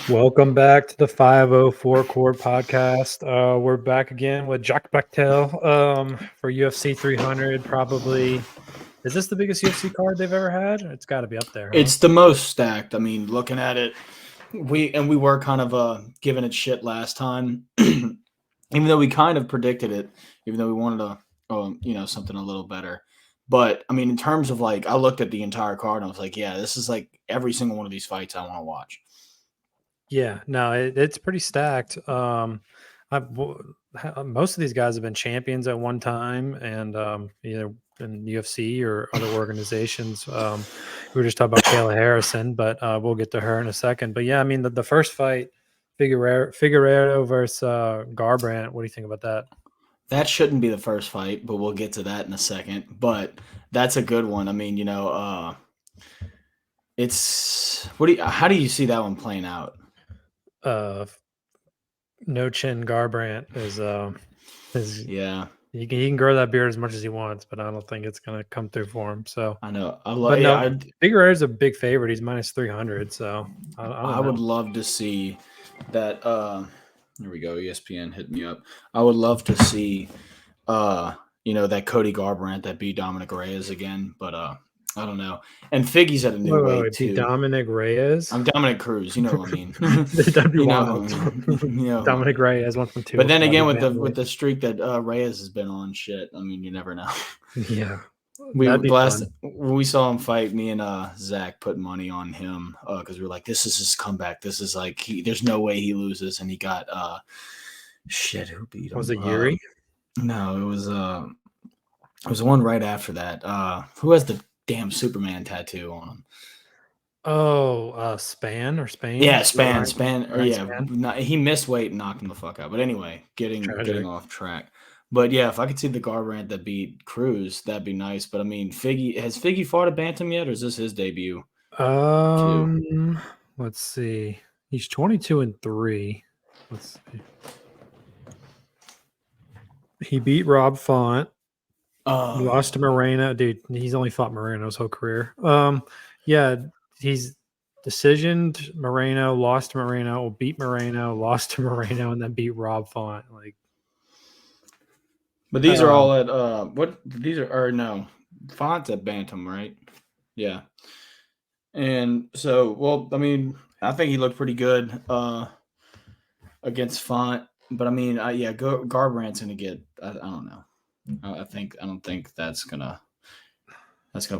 Welcome back to the 504 Court Podcast. We're back again with Jacques Brechtel for UFC 300. Probably, is this the biggest UFC card they've ever had? It's got to be up there, huh? It's the most stacked. I mean, looking at it, we were kind of giving it shit last time, even though we kind of predicted it, even though we wanted something a little better. But I mean, in terms of like, I looked at the entire card and I was like, yeah, this is like every single one of these fights I want to watch. Yeah, no, it's pretty stacked. Most of these guys have been champions at one time, and either in UFC or other organizations. We were just talking about Kayla Harrison, but we'll get to her in a second. But yeah, I mean the first fight, Figueiredo versus Garbrandt. What do you think about that? That shouldn't be the first fight, but we'll get to that in a second. But that's a good one. I mean, it's how do you see that one playing out? No Chin Garbrandt is Yeah. he can grow that beard as much as he wants, but I don't think it's gonna come through for him. So I know. but no, Figueiredo's a big favorite. He's minus 300. So I would love to see that. Here we go. ESPN hit me up. I would love to see, that Cody Garbrandt that beat Dominic Reyes again, but I don't know. And Figgy's at a new weight too. Dominic Reyes. I'm Dominic Cruz. You know what I mean. That'd be wild. Dominic Reyes went from 2. But then again, with the streak that Reyes has been on, shit. I mean, you never know. Yeah. When we saw him fight, me and Zach put money on him because we were like, this is his comeback. This is like there's no way he loses, and he got who beat him? Was it Yuri? No, it was the one right after that. Who has the damn Superman tattoo on him? Oh, Spain. Yeah, Span. Or yeah, he missed weight and knocked him the fuck out. But anyway, getting off track. But yeah, if I could see the Garbrandt that beat Cruz, that'd be nice. But I mean, has Figgy fought a bantam yet, or is this his debut? Let's see. He's 22-3. Let's see. He beat Rob Font. He lost to Moreno. Dude, he's only fought Moreno his whole career. Yeah, he's decisioned Moreno, lost to Moreno, beat Moreno, lost to Moreno, and then beat Rob Font. But these are all at no, Font's at bantam, right? Yeah. And so, well, I mean, I think he looked pretty good against Font, but I mean, Garbrandt's gonna get. I don't know. I don't think that's gonna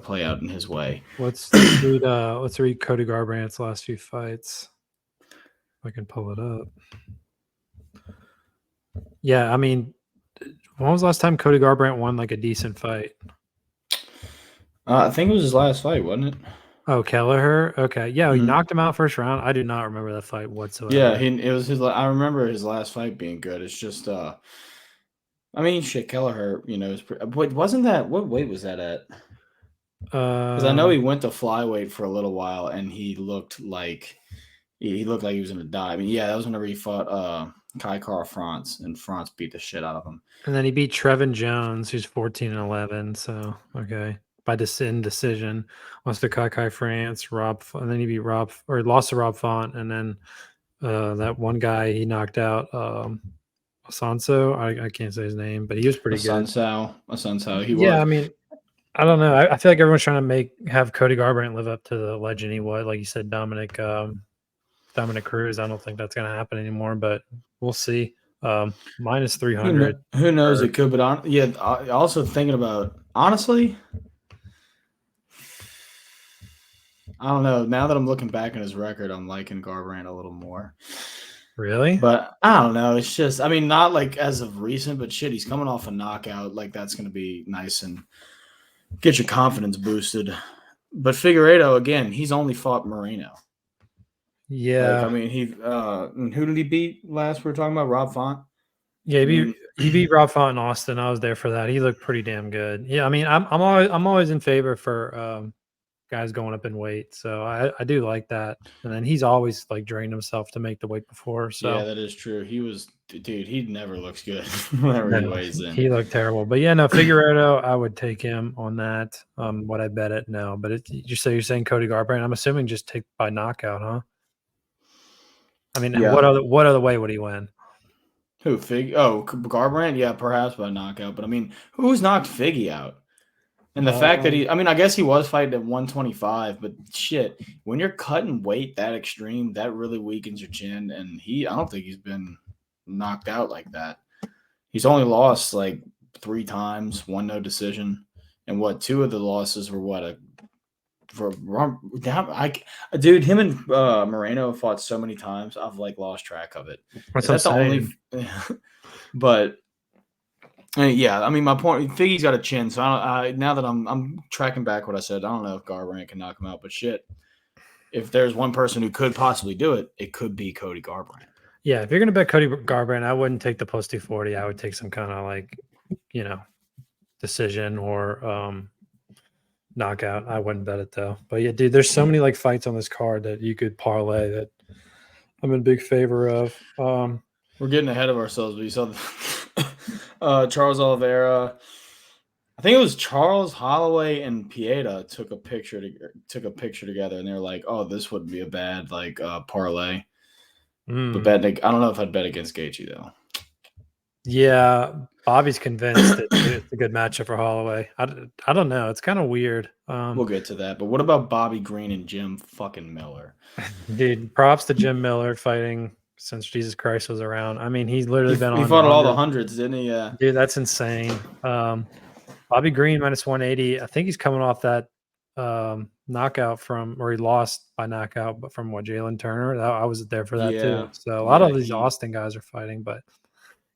play out in his way. Let's read Cody Garbrandt's last few fights. If I can pull it up. Yeah, I mean, when was the last time Cody Garbrandt won like a decent fight? I think it was his last fight, wasn't it? Oh, Kelleher. Okay, yeah, he knocked him out first round. I do not remember that fight whatsoever. Yeah, it was his. I remember his last fight being good. It's just, I mean, shit, Kelleher. Wasn't that what weight was that at? Because I know he went to flyweight for a little while, and he looked like he was going to die. I mean, yeah, that was whenever he fought Kai Kara-France, and France beat the shit out of him. And then he beat Trevin Jones, who's 14-11. So okay, by decision. Lost to Kai France, and then he beat lost to Rob Font, and then that one guy he knocked out, Asanso. I can't say his name, but he was pretty good. Asanso. He was. Yeah, I mean, I don't know. I feel like everyone's trying to have Cody Garbrandt live up to the legend he was. Like you said, Dominic Cruz. I don't think that's going to happen anymore, but we'll see. Minus 300. Who knows? It could, but also thinking about, honestly, I don't know. Now that I'm looking back on his record, I'm liking Garbrandt a little more. Really? But I don't know. It's just, I mean, not like as of recent, but shit, he's coming off a knockout. Like, that's going to be nice and get your confidence boosted. But Figueiredo, again, he's only fought Moreno. Yeah. I mean, who did he beat last? We were talking about Rob Font. Yeah, he beat Rob Font in Austin. I was there for that. He looked pretty damn good. Yeah, I mean, I'm always in favor for guys going up in weight. So I do like that. And then he's always like drained himself to make the weight before. So yeah, that is true. He never looks good whenever he weighs in. He looked terrible. But yeah, no, Figueiredo, I would take him on that. What I bet it? No. But you're saying Cody Garbrandt. I'm assuming just take by knockout, huh? I mean, Yeah. what other way would he win? Who Fig? Oh, Garbrandt. Yeah, perhaps by knockout. But I mean, who's knocked Figgy out? And the fact that I mean, I guess he was fighting at 125, but shit, when you're cutting weight that extreme, that really weakens your chin. And I don't think he's been knocked out like that. He's only lost like 3 times, one no decision, and two of the losses were dude, him and Moreno fought so many times, I've like lost track of it. That's Is what that the I'm only? saying. But yeah, I mean, my point. Figgy's got a chin, so now that I'm tracking back what I said, I don't know if Garbrandt can knock him out, but shit, if there's one person who could possibly do it, it could be Cody Garbrandt. Yeah, if you're gonna bet Cody Garbrandt, I wouldn't take the plus 240. I would take some kind of like, decision or knockout. I wouldn't bet it though. But yeah, dude, there's so many like fights on this card that you could parlay that I'm in big favor of. We're getting ahead of ourselves, but you saw Charles Oliveira. I think it was Charles Holloway and Pieta took a picture together, and they were like, "Oh, this wouldn't be a bad like parlay." But I don't know if I'd bet against Gaethje though. Yeah, Bobby's convinced that it's a good matchup for Holloway. I don't know. It's kind of weird. We'll get to that. But what about Bobby Green and Jim fucking Miller? Dude, props to Jim Miller fighting since Jesus Christ was around. I mean, he's literally been on. He fought all the hundreds, didn't he? Yeah. Dude, that's insane. Bobby Green minus 180. I think he's coming off that knockout or he lost by knockout, but from Jalen Turner. I was there for that too. So a lot of these Austin guys are fighting, but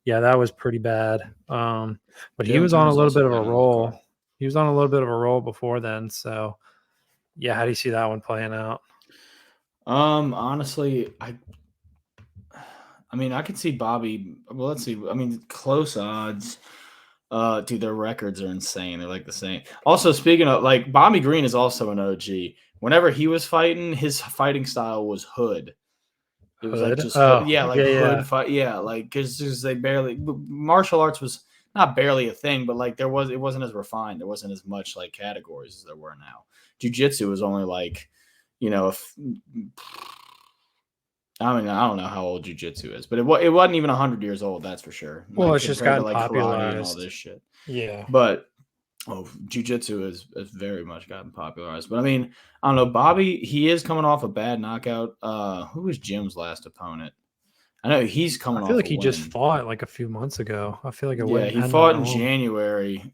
yeah, that was pretty bad. But he was on a little bit of a roll. He was on a little bit of a roll before then. So yeah, how do you see that one playing out? Honestly, I mean, I could see Bobby. Well, let's see. I mean, close odds. Dude, their records are insane. They're like the same. Also, speaking of like Bobby Green is also an OG. Whenever he was fighting, his fighting style was hood. It was like just hood fight. Yeah, like because they barely martial arts was not barely a thing, but like it wasn't as refined. There wasn't as much like categories as there were now. Jiu-jitsu was only like, I mean, I don't know how old jiu-jitsu is, but it wasn't even 100 years old. That's for sure. Well, it's just gotten like popularized and all this shit. Yeah, but jiu-jitsu has very much gotten popularized. But I mean, I don't know. Bobby, he is coming off a bad knockout. Who was Jim's last opponent? I know he's coming off. I feel like he just fought like a few months ago. I feel like he fought in January,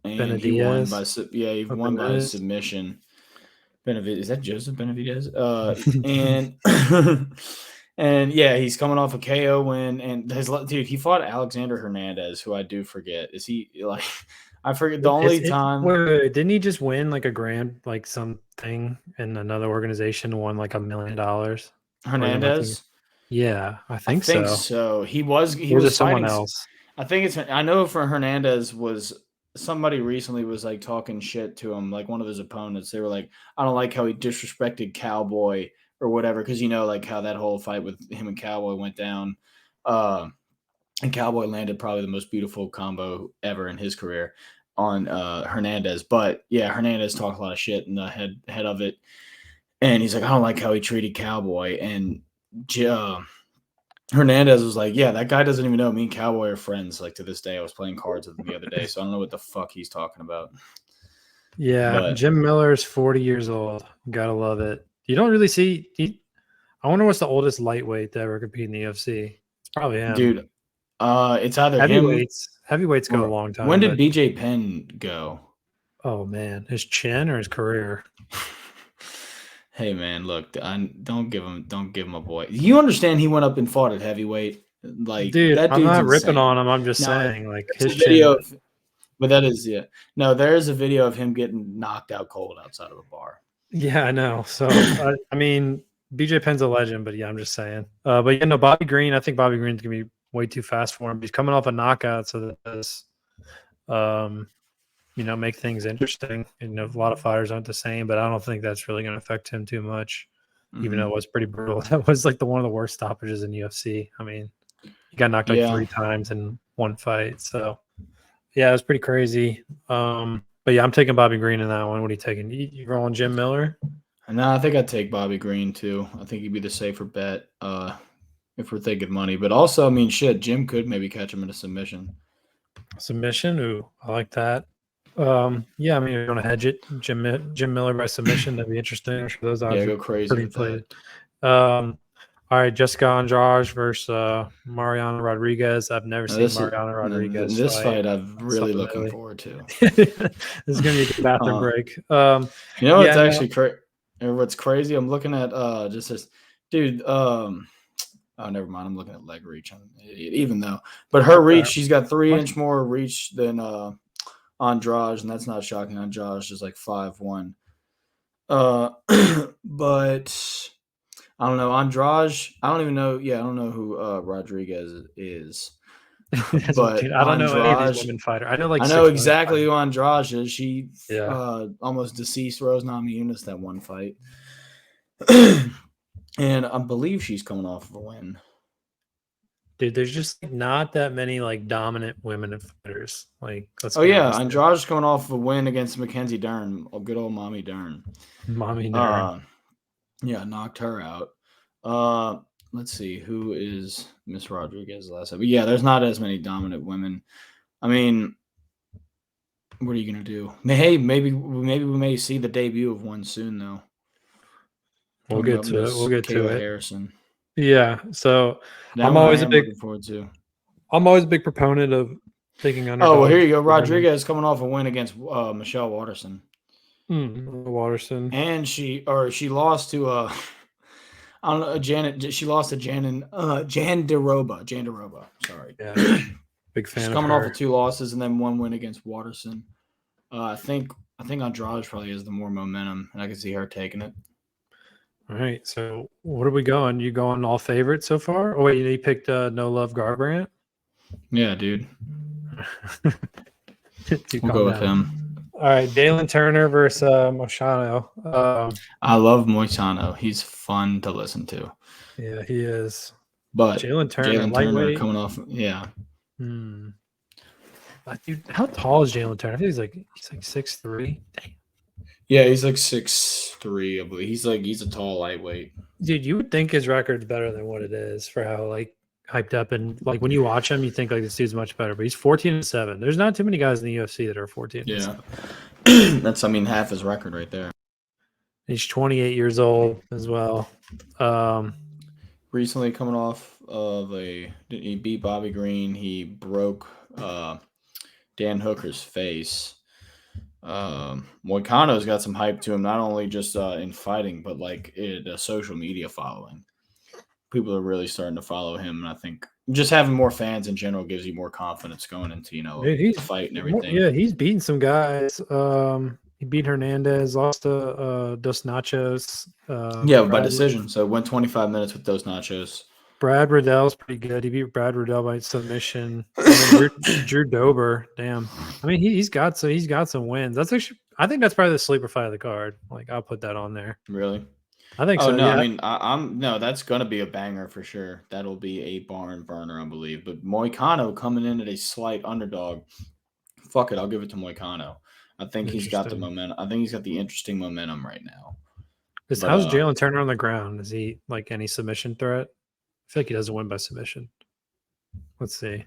and he won by submission. Is that Joseph Benavidez? And yeah, he's coming off a KO win, and he fought Alexander Hernandez, who I do forget. Is he like? I forget the only time. Wait, didn't he just win like a grand, like something in another organization, won like $1 million? Hernandez. Yeah, I think so. He was someone else. I think I know for Hernandez was somebody recently was like talking shit to him, like one of his opponents. They were like, I don't like how he disrespected Cowboy or whatever, because like how that whole fight with him and Cowboy went down. And Cowboy landed probably the most beautiful combo ever in his career on Hernandez. But yeah, Hernandez talked a lot of shit in the head of it. And he's like, I don't like how he treated Cowboy. And Hernandez was like, yeah, that guy doesn't even know me and Cowboy are friends. Like to this day, I was playing cards with him the other day, so I don't know what the fuck he's talking about. Yeah, Jim Miller's 40 years old. Gotta love it. You don't really see. I wonder what's the oldest lightweight to ever compete in the UFC. It's probably him, dude. It's either heavyweights. Heavyweights go a long time. When did BJ Penn go? Oh man, his chin or his career? Hey man, look, don't give him a boy. You understand? He went up and fought at heavyweight. Like, dude, I'm not ripping on him. I'm just saying, like his video. But that is there is a video of him getting knocked out cold outside of a bar. Yeah, I know. So I mean, BJ Penn's a legend, but yeah, I'm just saying. But Bobby Green. I think Bobby Green's gonna be way too fast for him. He's coming off a knockout, so that does, make things interesting. A lot of fighters aren't the same, but I don't think that's really going to affect him too much, even though it was pretty brutal. That was like one of the worst stoppages in UFC. I mean, he got knocked out 3 times in one fight. So, yeah, it was pretty crazy. But yeah, I'm taking Bobby Green in that one. What are you taking? You rolling Jim Miller? And I think I'd take Bobby Green too. I think he'd be the safer bet if we're thinking money. But also, I mean, shit, Jim could maybe catch him in a submission. Submission. Ooh, I like that. Yeah, I mean, you're gonna hedge it, Jim Miller by submission. That'd be interesting. I'm sure those odds Yeah, are go crazy pretty with that. inflated. All right, Jessica Andrade versus Mariano Rodriguez. I've never Now, seen Mariano Rodriguez this fight. fight I'm That's really something looking really. forward to. This is gonna be a good bathroom Uh, break. You know what's Yeah, no, actually what's crazy? I'm looking at just this dude. Oh, never mind. I'm looking at leg reach. I'm an idiot. Even though, but her reach, she's got 3-inch more reach than Andrade, and that's not shocking. Andrade is like 5'1". But I don't know Andrade. I don't even know. Yeah, I don't know who Rodriguez is. But Dude, I don't know any of these Andrade, women fighters. I know like I know 6 women exactly fighters. who Andrade is. She Yeah. almost deceased Rose Namajunas that one fight. And I believe she's coming off of a win. Dude, there's just not that many like dominant women fighters. Like, let's Oh be yeah, honest. Andrade's coming off of a win against Mackenzie Dern. Oh, good old mommy Dern. Mommy Darren. Yeah, knocked her out. Uh, let's see who is Miss Rodriguez last time. But yeah, there's not as many dominant women. I mean, what are you gonna do? Hey, maybe we may see the debut of one soon though. We'll Talking get about to it. Miss We'll get to Kayla it. Harrison. Yeah. So That I'm one I always a am big looking forward to. I'm always a big proponent of taking Oh well, here underdogs. you go. For women. Rodriguez coming off a win against Michelle Watterson, Watterson. and she lost to I don't know Janet. She lost to Jan DeRoba. Sorry. Yeah. Big She's fan of coming off her. of 2 losses and then 1 win against Watterson. I think Andrade probably has the more momentum, and I can see her taking it. All right. So what are we going? You going all favorites so far? Oh wait, you picked No Love Garbrandt? Yeah, dude. Dude, We'll calm go with down. him. All right, Dalen Turner versus Moshano. I love Moisano. He's fun to listen to. Yeah, he is. But Jalen Turner, Jalen Turner lightweight. coming off, yeah. Dude, how tall is Jalen Turner? I think he's like 6'3". Damn. Yeah, he's like 6'3", I believe. He's a tall lightweight. Dude, you would think his record's better than what it is for how like hyped up and like when you watch him, you think like this dude's much better. But he's 14-7. There's not too many guys in the UFC that are 14. Yeah. That's half his record right there. He's 28 years old as well. Recently coming off of he beat Bobby Green. He broke Dan Hooker's face. Moicano's got some hype to him, not only just in fighting, but like a social media following. People are really starting to follow him, and I think just having more fans in general gives you more confidence going into Dude, the fight and everything. Yeah, he's beaten some guys. He beat Hernandez, lost to Dos Nachos. Yeah, by decision. So went 25 minutes with those nachos. Brad Riddell's pretty good. He beat Brad Riddell by submission. And then Drew Dober, damn. I mean, he's got some wins. That's actually, I think that's probably the sleeper fight of the card. Like, I'll put that on there. Really? I think Oh so. no, Yeah. I mean I'm no, that's gonna be a banger for sure. That'll be a barn burner, I believe. But Moicano coming in at a slight underdog. Fuck it, I'll give it to Moicano. I think he's got the momentum. I think he's got the interesting momentum right now. How's Jalen Turner on the ground? Is he like any submission threat? I feel like he doesn't win by submission. Let's see.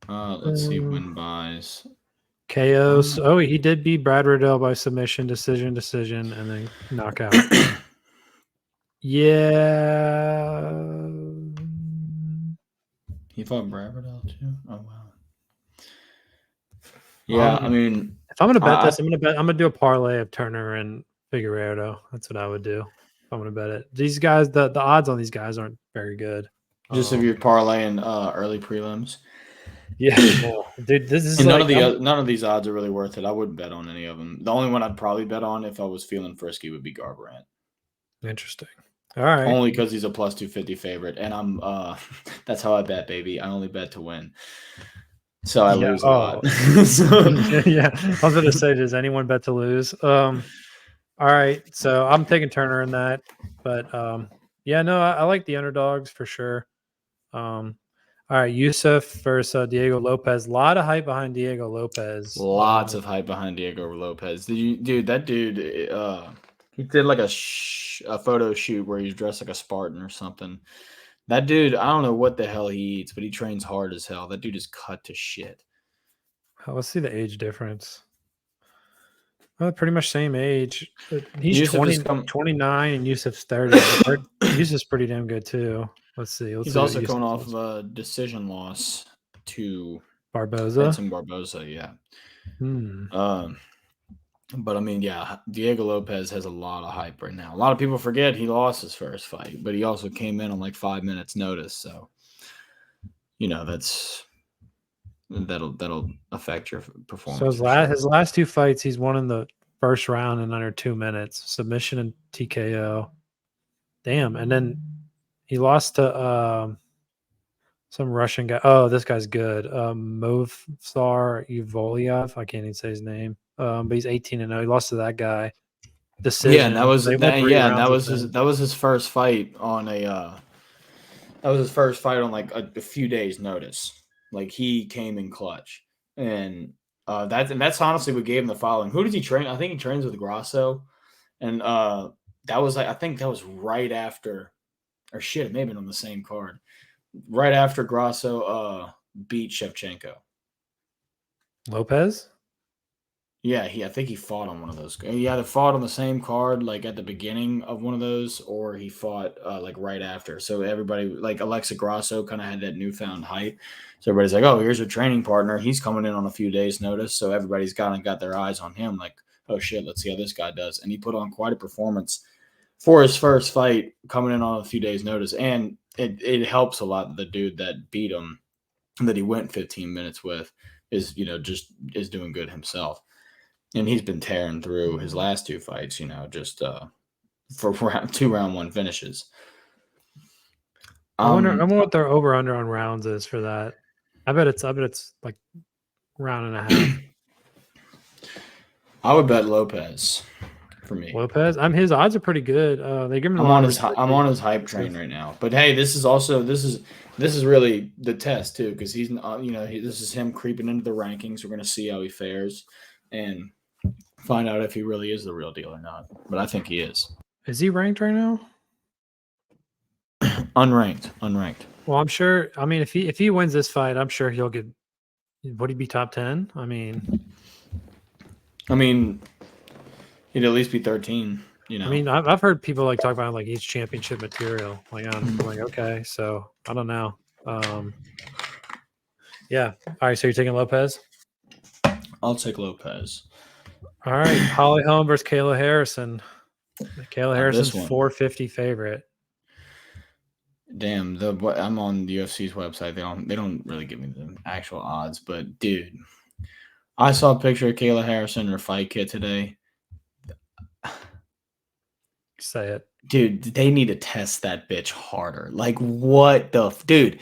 Let's see win buys. KOs. Oh, he did beat Brad Riddell by submission, decision, and then knockout. Yeah. He fought Brad Riddell too. Oh wow. Yeah, I mean, if I'm gonna bet this, I'm gonna do a parlay of Turner and Figueiredo. That's what I would do if I'm gonna bet it. These guys, the odds on these guys aren't very good. Just if you're parlaying early prelims. Yeah, no, dude, this is none of these odds are really worth it. I wouldn't bet on any of them. The only one I'd probably bet on if I was feeling frisky would be Garbrandt. Interesting. All right. Only because he's a plus 250 favorite, and I'm that's how I bet, baby. I only bet to win, so I lose a lot. Yeah, I was gonna say, does anyone bet to lose? All right, so I'm taking Turner in that, but yeah, no, I like the underdogs for sure. All right, Yusuf versus Diego Lopez. A lot of hype behind Diego Lopez. Lots of hype behind Diego Lopez. Dude, that dude, he did like a photo shoot where he's dressed like a Spartan or something. That dude, I don't know what the hell he eats, but he trains hard as hell. That dude is cut to shit. Let's see the age difference. Pretty much same age. He's Yusuf 29 and Yusuf's 30. Yusuf's pretty damn good too. Let's see. He's also coming off of a decision loss to Barboza. Edson Barboza, yeah. But I mean, yeah, Diego Lopez has a lot of hype right now. A lot of people forget he lost his first fight, but he also came in on like 5 minutes notice. So, that'll affect your performance. So his last 2 fights, he's won in the first round in under 2 minutes, submission and TKO. Damn, and then he lost to some Russian guy. Oh, this guy's good. Movsar Evoliev. I can't even say his name. But he's 18-0. He lost to that guy. Decision. Yeah, and that was his first fight on like a few days notice. Like he came in clutch, and that's honestly what gave him the following. Who does he train? I think he trains with Grasso, and that was I think that was right after, or shit, it may have been on the same card, right after Grasso beat Shevchenko. Lopez. Yeah, I think he fought on one of those. He either fought on the same card, like at the beginning of one of those, or he fought like right after. So everybody, like Alexa Grasso, kind of had that newfound hype. So everybody's like, "Oh, here's your training partner. He's coming in on a few days' notice." So everybody's got their eyes on him. Like, "Oh shit, let's see how this guy does." And he put on quite a performance for his first fight, coming in on a few days' notice. And it helps a lot. The dude that beat him, that he went 15 minutes with, is is doing good himself. And he's been tearing through his last 2 fights, just for 2 round 1 finishes. I wonder what their over under on rounds is for that. I bet it's like round and a half. I would bet Lopez for me. Lopez, his odds are pretty good. They give him. I'm on his hype train right now. But hey, this is really the test too, because he's this is him creeping into the rankings. We're gonna see how he fares and find out if he really is the real deal or not. But I think he is. Is he ranked right now? Unranked. Well, I'm sure. I mean, if he wins this fight, I'm sure he'll get. Would he be top 10? I mean, he'd at least be 13. I mean, I've heard people like talk about like he's championship material. Like I'm like, okay, so I don't know. Yeah. All right. So you're taking Lopez? I'll take Lopez. All right. Holly Holm versus Kayla Harrison. Kayla Harrison's 450 favorite. Damn, I'm on the UFC's website. They don't really give me the actual odds, but dude, I saw a picture of Kayla Harrison in her fight kit today. Say it. Dude, they need to test that bitch harder. Like, what the dude?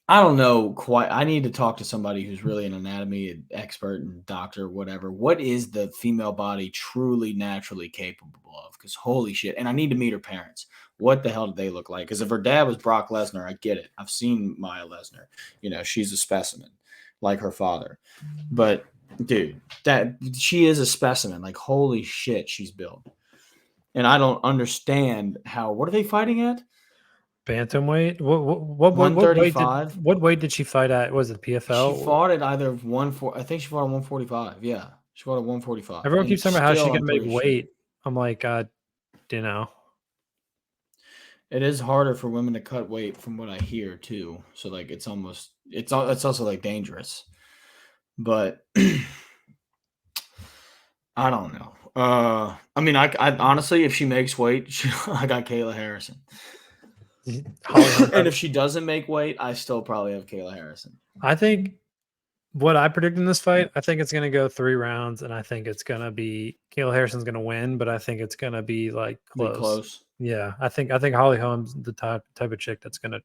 I don't know quite. I need to talk to somebody who's really an anatomy expert and doctor, whatever. What is the female body truly naturally capable of? Because holy shit. And I need to meet her parents. What the hell do they look like? Because if her dad was Brock Lesnar, I get it. I've seen Maya Lesnar. She's a specimen like her father. But dude, that she is a specimen. Like, holy shit, she's built. And I don't understand how. What are they fighting at? Bantamweight. What 135. What weight did she fight at? Was it PFL? She fought at either I think she fought at 145. Yeah, she fought at 145. Everyone keeps talking about how she can make weight. I'm like, It is harder for women to cut weight, from what I hear too. So like, it's also like dangerous. But I don't know. I honestly, if she makes weight, I got Kayla Harrison. And if she doesn't make weight, I still probably have Kayla Harrison. I think what I predict in this fight, I think it's going to go 3 rounds, and I think it's going to be Kayla Harrison's going to win, but I think it's going to be like close. Yeah, I think Holly Holm's the type of chick that's going to,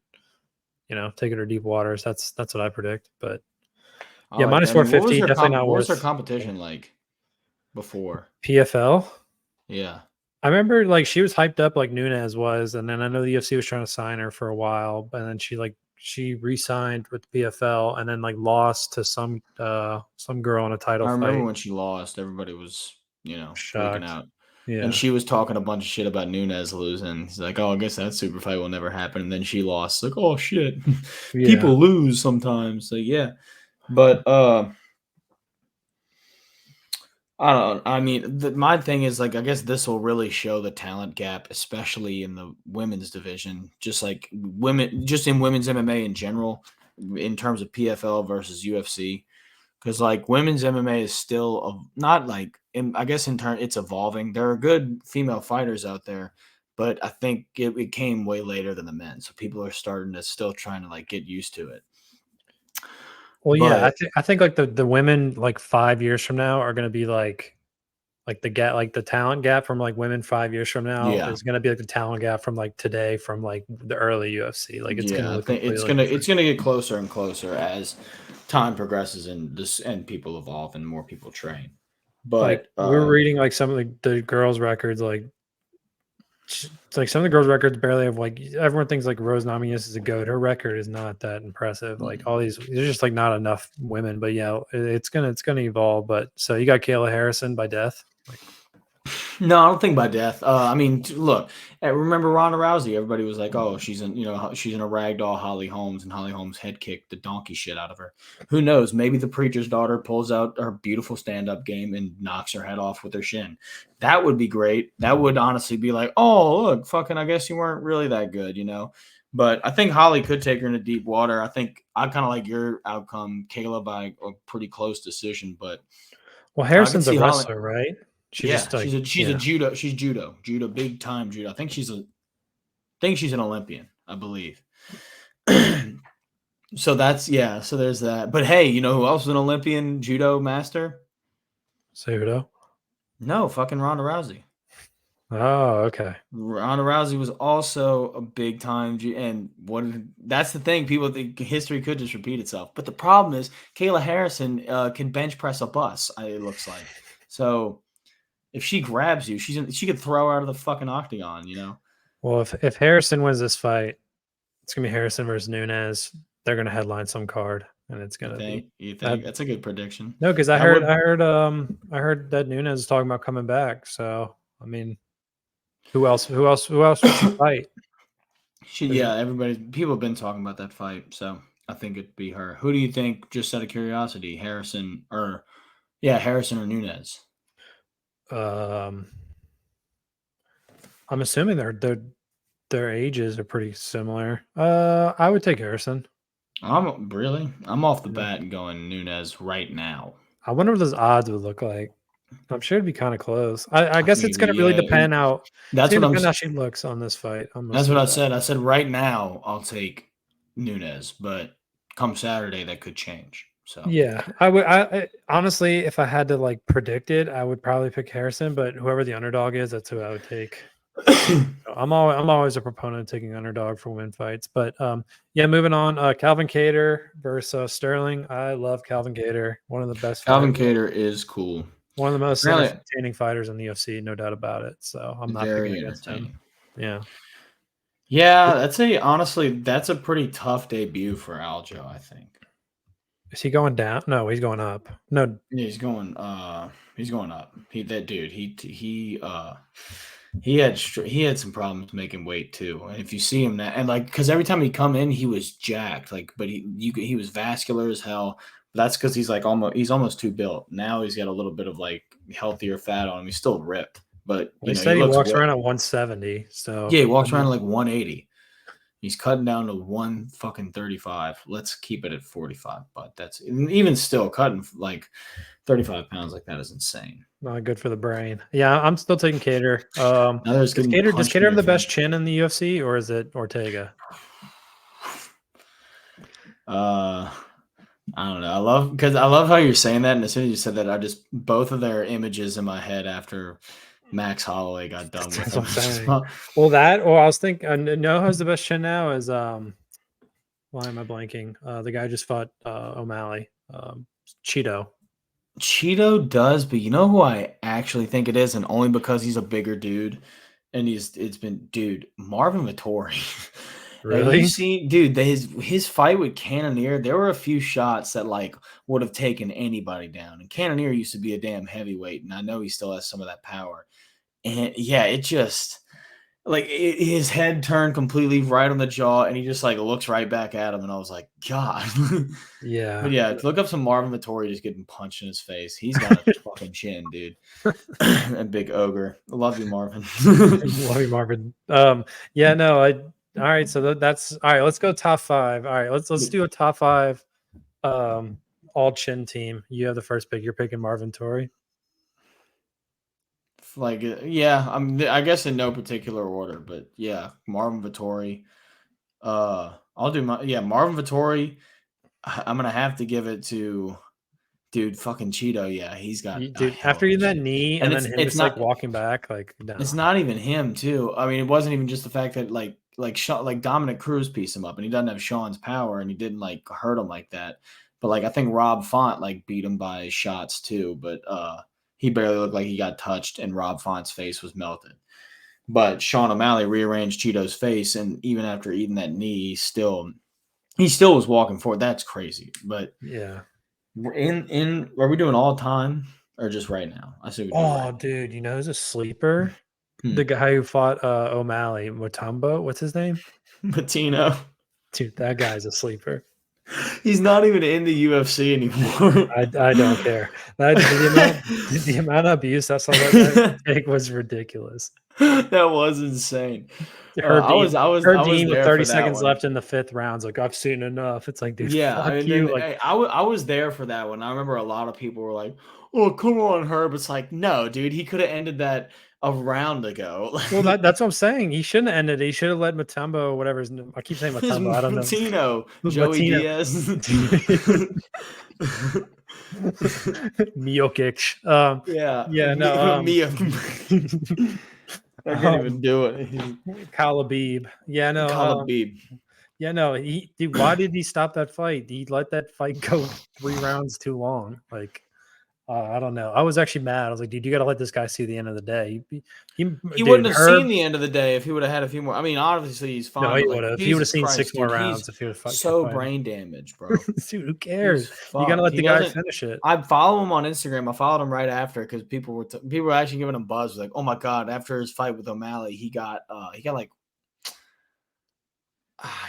take it to deep waters. That's what I predict. But yeah, minus 450, definitely not worth. What was her competition like before PFL? Yeah, I remember like she was hyped up like Nunez was, and then I know the UFC was trying to sign her for a while, and then she re-signed with the PFL, and then like lost to some girl in a title I remember fight. when she lost, everybody was, freaking Shocked. out. And Yeah. she was talking a bunch of shit about Nunez losing. He's like, "Oh, I guess that super fight will never happen." And then she lost. Like, "Oh shit, Yeah. people lose sometimes." So yeah, but I don't know. I mean, my thing is like, I guess this will really show the talent gap, especially in the women's division. Just like women, just in women's MMA in general, in terms of PFL versus UFC. Because like women's MMA is still not like I guess in turn it's evolving. There are good female fighters out there, but I think it came way later than the men. So people are starting to still trying to like get used to it. Well, yeah, But I think like the women like 5 years from now are gonna be like the gap, like the talent gap from like women 5 years from now yeah, is gonna be like the talent gap from like today from like the early UFC. Like it's gonna yeah, I look think it's completely gonna different. it's gonna get closer and closer as time progresses and this and people evolve and more people train. Like But we were reading like some of the girls' records, like some of the girls' records barely have like everyone thinks like Rose Namajunas is a goat. Her record is not that impressive. Like all these, there's just like not enough women. But yeah, it's gonna evolve. But so you got Kayla Harrison by death. Like No, I don't think by death. I mean, look, remember Ronda Rousey? Everybody was like, "Oh, she's in a ragdoll Holly Holmes," and Holly Holmes head kicked the donkey shit out of her. Who knows? Maybe the preacher's daughter pulls out her beautiful stand up game and knocks her head off with her shin. That would be great. That would honestly be like, "Oh, look, fucking, I guess you weren't really that good," you know. But I think Holly could take her into deep water. I think I kind of like your outcome, Kayla, by a pretty close decision. But well, I could Harrison's a see Holly. wrestler, right? She Yeah, just like she's a yeah. judo, big time judo. I think she's an Olympian, I believe. So that's yeah. So there's that. But hey, you know who else was an Olympian judo master? Cejudo. No, fucking Ronda Rousey. Oh, okay. Ronda Rousey was also a big time, and that's the thing. People think history could just repeat itself, but the problem is Kayla Harrison can bench press a bus. It looks like so. If she grabs you, she could throw her out of the fucking octagon. You know. Well, if Harrison wins this fight, it's gonna be Harrison versus Nunez. They're gonna headline some card, and it's You gonna be think? You that. think that's a good prediction? No, because That would I heard that Nunez is talking about coming back. So I mean, who else would she fight? Is it, yeah, people have been talking about that fight, so I think it'd be her. Who do you think, just out of curiosity, Harrison or Nunez? um, I'm assuming their ages are pretty similar. I would take Harrison. I'm off the Yeah. bat and going Nunez right now. I wonder what those odds would look like. I'm sure it'd be kind of close. I I guess think it's it'd be gonna really yeah. depend how it's That's gonna what depend how she looks on this fight. I'm gonna that's say what I that. said. I said right now I'll take Nunez, but come Saturday that could change. So Yeah, I would. Honestly, if I had to like predict it, I would probably pick Harrison. But whoever the underdog is, that's who I would take. I'm always a proponent of taking underdog for win fights. But yeah, moving on. Calvin Cater versus Sterling. I love Calvin Cater. One of the best fight. Calvin Cater is cool. One of the most Apparently, entertaining fighters in the UFC, no doubt about it. So I'm not picking very against him. entertaining. Yeah. Yeah, that's a pretty tough debut for Aljo, I think. Is he going down? No, he's going up. No, Yeah, he's going up. That dude, he had some problems making weight too. And if you see him now, and like, because every time he come in, he was jacked, like, but he was vascular as hell. That's because he's almost too built. Now he's got a little bit of like healthier fat on him. He's still ripped, but well, he he said he looks walks well. around at 170. Yeah, So he I walks around mean, like 180. He's cutting down to 1 fucking 35. Let's keep it at 45. But that's even still cutting like 35 pounds like that is insane. not good for the brain. Yeah, I'm still taking Cater. Now there's getting Does punched in Cater have your the best face. chin in the UFC, or is it Ortega? Uh, I don't know. I love how you're saying that. And as soon as you said that, I just both of their images in my head after Max Holloway got done with That's him. what I'm saying. Well, I was thinking. No, who's the best chin now is why am I blanking? The guy just fought O'Malley, Cheeto. Cheeto does, but you know who I actually think it is, and only because he's a bigger dude, and dude, Marvin Vittori. Have you Really? seen, dude, his fight with Cannonier? There were a few shots that like would have taken anybody down, and Cannonier used to be a damn heavyweight, and I know he still has some of that power. And yeah, it just like his head turned completely right on the jaw, and he just like looks right back at him, and I was like, God. But Yeah. yeah, look up some Marvin Vittori just getting punched in his face. He's got a fucking chin, dude. A big ogre. I love you, Marvin. Love you, Marvin. Yeah, no, I. All right, so that's all right. Let's go top five. All right, let's do a top five. All chin team. You have the first pick. You're picking Marvin Tory. Like, yeah, I guess in no particular order, but yeah, Marvin Vittori. I'll do Marvin Vittori. I'm gonna have to give it to dude, fucking Cheeto. Yeah, he's got a Dude, hell after of a getting that chin, knee and and then him it's just like not walking back, like it's no. not even him too. I mean, it wasn't even just the fact that like Dominic Cruz pieced him up, and he doesn't have Sean's power, and he didn't like hurt him like that. But like I think Rob Font like beat him by shots too, but he barely looked like he got touched, and Rob Font's face was melted. But Sean O'Malley rearranged Cheeto's face, and even after eating that knee, he still was walking forward. That's crazy. But Yeah. in are we doing all time or just right now? I say we do Oh, right dude, you know who's a sleeper? now. The guy who fought O'Malley, Mutombo. What's his name? Patino. Dude, that guy's a sleeper. He's not even in the UFC anymore. I don't care. That the amount of abuse I saw that guy take was ridiculous. That was insane. Herb Dean, Herb I was Dean with there 30 for that seconds one. left in the fifth round. Like, I've seen enough. It's like, dude, Yeah, fuck and you. then Like, I was there for that one. I remember a lot of people were like, "Oh, come on, Herb." It's like, no, dude, he could have ended that a round ago. well, that's what I'm saying. He shouldn't have ended it. He should have let Mutombo, whatever his name. I keep saying His Mutombo. I don't know. Patino, Joey Latino. Diaz. Mijokic. Yeah, Yeah, no. Mia. I can't even Um, do it. Kalabib. Yeah, no. Kalabib. Yeah, no. Dude, why did he stop that fight? He let that fight go 3 rounds too long. Like, I don't know. I was actually mad. I was like, dude, you got to let this guy see the end of the day. He Dude, wouldn't have seen Herb. the end of the day if he would have had a few more. I mean, obviously he's No, fine, he but would like have. He would have Jesus seen six Christ, more dude, rounds he's if he would have kept so fighting. brain damaged, bro. Dude, who He's cares? You got to fucked. let He the guy doesn't. finish it. I follow him on Instagram. I followed him right after because people were actually giving him buzz. Like, oh my god, after his fight with O'Malley, he got like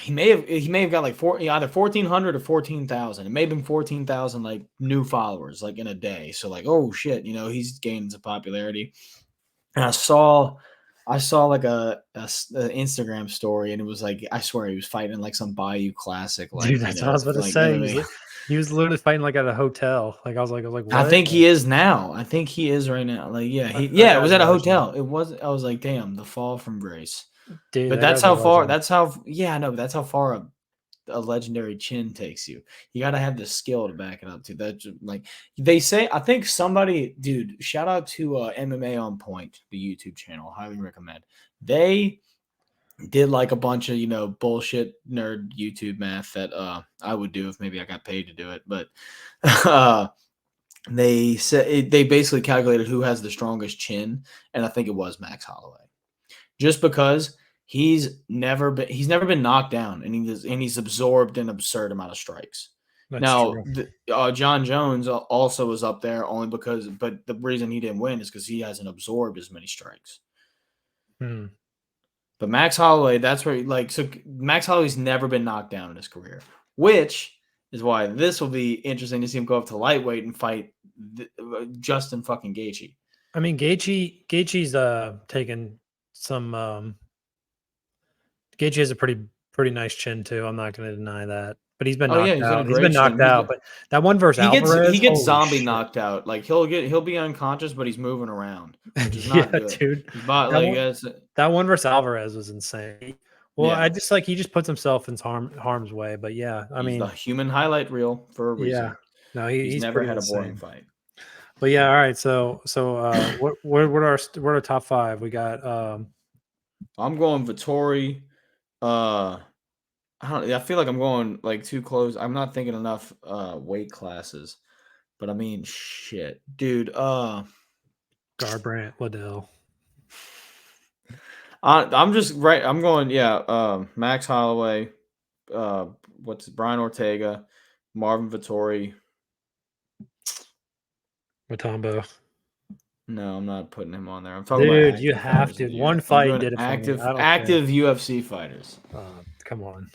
he may have got like either 1,400 or 14,000. It may have been 14,000 like new followers like in a day. So like, oh shit, he's gaining some popularity. And I saw like a Instagram story, and it was like I swear he was fighting like some Bayou Classic, Dude, like that's what I was about to like you say. know what I mean. He was literally fighting like at a hotel. Like I was like, I what? think he is now. I think he is right now. Like yeah, That it was guy's a at a legend. hotel. It was. I was like, damn, the fall from grace. Dude, But that that's guy's a how far. legend. That's how. Yeah, I know. But that's how far a legendary chin takes you. You got to have the skill to back it up too. That like they say. I think somebody, dude. Shout out to MMA on Point, the YouTube channel. Highly recommend. They did like a bunch of bullshit nerd YouTube math that I would do if maybe I got paid to do it, but uh, they said they basically calculated who has the strongest chin, and I think it was Max Holloway, just because he's never been knocked down, and he's absorbed an absurd amount of strikes. That's Now, true. John Jones also was up there only because, but the reason he didn't win is because he hasn't absorbed as many strikes. Hmm. But Max Holloway, that's where Max Holloway's never been knocked down in his career, which is why this will be interesting to see him go up to lightweight and fight Justin fucking Gaethje. I mean, Gaethje's taken some. Gaethje has a pretty nice chin too. I'm not going to deny that. But he's been Oh yeah, knocked he's got a out. He's been great knocked chin. out. But that one versus He Alvarez, gets holy zombie shit! knocked out. Like he'll be unconscious, but he's moving around, which is not Yeah, good. dude. His body That like one that's that one versus Alvarez was insane. Well, I yeah. just like he just puts himself in harm's way. But yeah, I He's the mean, human highlight reel for a yeah. reason. No, He's he's never pretty had a boring insane. fight. But yeah, all right. So what are our top five? We got I'm going Vittori. Uh, I don't. I feel like I'm going like too close. I'm not thinking enough weight classes. But I mean, shit, dude. Garbrandt, Liddell. I'm just right. I'm going. Yeah. Max Holloway. What's Brian Ortega, Marvin Vittori. Matumbo. No, I'm not putting him on there. I'm talking about Dude, you active have fighters. to. Yeah, One I'm fight doing did it for me. active I don't care. active UFC fighters. Come on.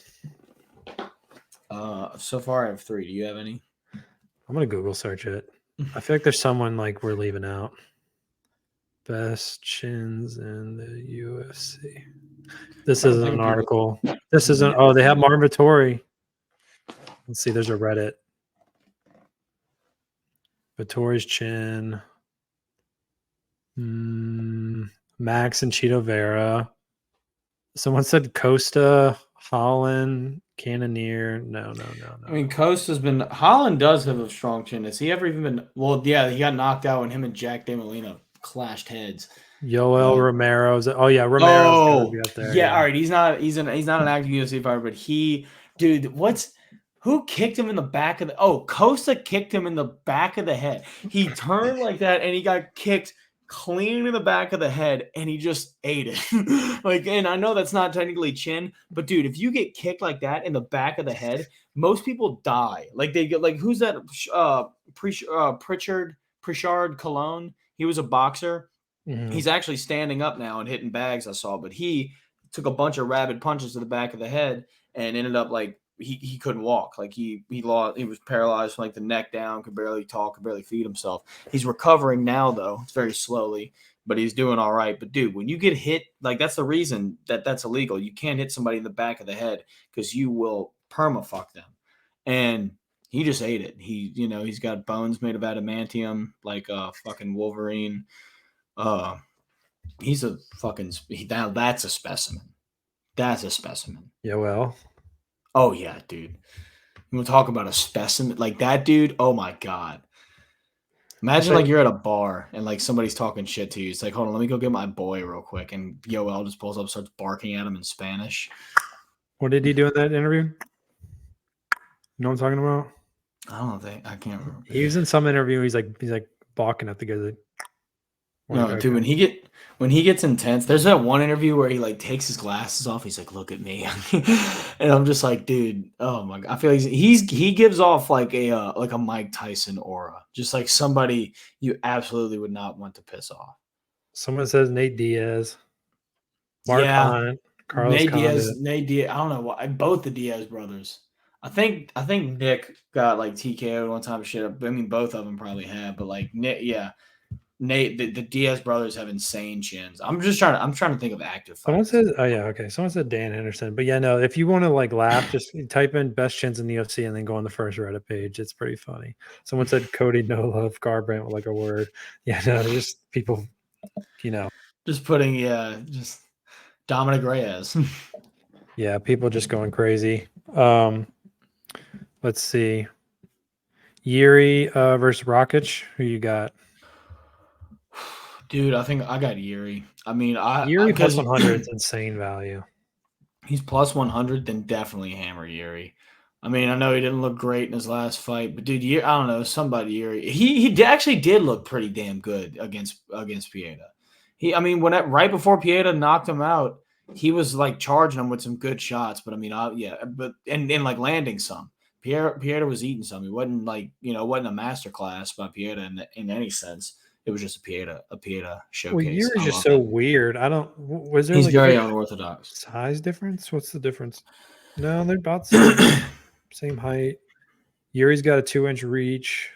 So far I have 3. Do you have any? I'm gonna Google search it. I feel like there's someone like we're leaving out. Best chins in the UFC. This isn't an article. This isn't. Oh, they have Marvin Vittori. Let's see. There's a Reddit. Vittori's chin. Max and Cheeto Vera. Someone said Costa, Holland, Cannoneer. No. I mean, Costa's been Holland does have a strong chin. Has he ever even been? Well, yeah, he got knocked out when him and Jack DeMolina clashed heads. Yoel Romero's. Oh yeah, Romero's gotta be up there. Yeah, all right. He's not an active UFC fighter, but who kicked him in the back of the? Oh, Costa kicked him in the back of the head. He turned like that, and he got kicked clean in the back of the head, and he just ate it. Like, and I know that's not technically chin, but dude, if you get kicked like that in the back of the head, most people die. Like they get like who's that? Pritchard Cologne. He was a boxer. Mm-hmm. He's actually standing up now and hitting bags, I saw, but he took a bunch of rabid punches to the back of the head and ended up like he couldn't walk. Like he was paralyzed from like the neck down, could barely talk, could barely feed himself. He's recovering now though. It's very slowly, but he's doing all right. But dude, when you get hit, like that's the reason that's illegal. You can't hit somebody in the back of the head because you will permafuck them. And he just ate it. He's got bones made of adamantium, like fucking Wolverine. He's a fucking that's a specimen. That's a specimen. Yeah, well. Oh yeah, dude. We'll talk about a specimen like that, dude. Oh my god. Imagine like you're at a bar and like somebody's talking shit to you. It's like, hold on, let me go get my boy real quick. And Yoel just pulls up, starts barking at him in Spanish. What did he do in that interview? You know what I'm talking about? I can't remember. He was in some interview. He's like balking at the guy. Like, no, okay. Dude, when he gets intense, there's that one interview where he like takes his glasses off. He's like, "Look at me," and I'm just like, "Dude, oh my god!" I feel like he gives off like a Mike Tyson aura, just like somebody you absolutely would not want to piss off. Someone says Nate Diaz, Mark Hunt, Carlos Condit. Nate Diaz. I don't know why. Both the Diaz brothers. I think Nick got like TKO'd one time. Shit. I mean, both of them probably have, but like Nick, yeah. Nate, the Diaz brothers have insane chins. I'm trying to think of active Someone fighters. says, oh yeah, okay. Someone said Dan Henderson, but yeah, no. If you want to like laugh, just type in best chins in the UFC and then go on the first Reddit page. It's pretty funny. Someone said Cody No Love Garbrandt with like a word. Yeah, no, just people, just putting just Dominic Reyes. Yeah, people just going crazy. Let's see. Yuri versus Rakic. Who you got? Dude, I think I got Yuri. I mean, Yuri plus 100 is insane value. He's plus 100, then definitely hammer Yuri. I mean, I know he didn't look great in his last fight, but dude, I don't know, somebody Yuri. He actually did look pretty damn good against Pieta. Right before Pieta knocked him out, he was like charging him with some good shots. But I mean, and like landing some. Pieta was eating some. He wasn't like wasn't a masterclass by Pieta in any sense. It was just a Pieta showcase. Well, Yuri's just so weird. Was there He's like very unorthodox. Size difference? What's the difference? No, they're about the same height. Yuri's got a 2-inch reach.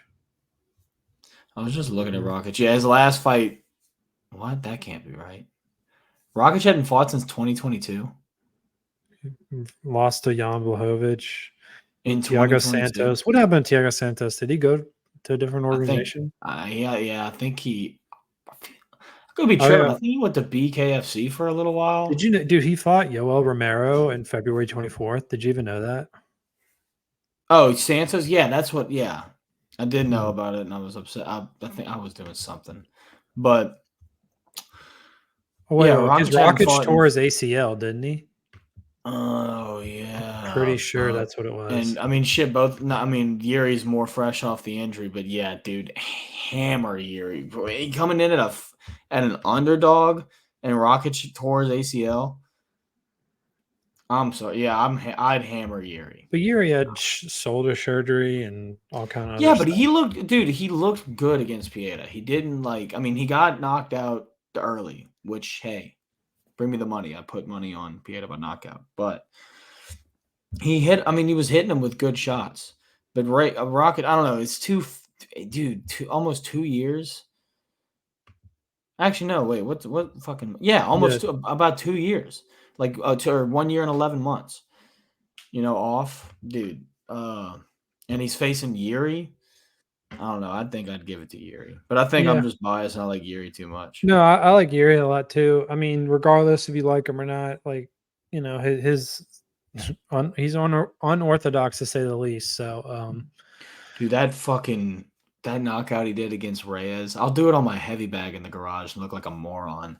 I was just looking at Rakic. Yeah, his last fight. What? That can't be right. Rakic hadn't fought since 2022. Lost to Jan Blachowicz. In Thiago Santos. What happened to Thiago Santos? Did he go to a different organization? I think he. I could be tripping. I think he went to BKFC for a little while. Did you know, dude? He fought Yoel Romero in February 24th. Did you even know that? Oh, Santos. Yeah, that's what. Yeah, I did know about it, and I was upset. I think I was doing something, but. Oh, wait, because Rakic tore his ACL, didn't he? Oh yeah. pretty sure that's what it was. And I mean, shit. Both. No, I mean, Yuri's more fresh off the injury, but yeah, dude, hammer Yuri. Bro, coming in at an underdog, and Rocket tore his ACL. I'm sorry. Yeah, I'd hammer Yuri. But Yuri had shoulder surgery and all kind of Yeah, other but stuff. he looked good against Pieta. He didn't I mean, he got knocked out early, which, hey, bring me the money. I put money on Pieta by knockout. But he was hitting him with good shots. But Rocket, I don't know. It's almost 2 years. Actually, no, wait, what fucking, yeah, Yeah, about 2 years. Like, or 1 year and 11 months, off, dude. And he's facing Yuri. I don't know. I think I'd give it to Yuri, but I think I'm yeah. just biased and I like Yuri too much. No, I like Yuri a lot too. I mean, regardless if you like him or not, like his he's unorthodox to say the least. So, Dude, that knockout he did against Reyes. I'll do it on my heavy bag in the garage and look like a moron,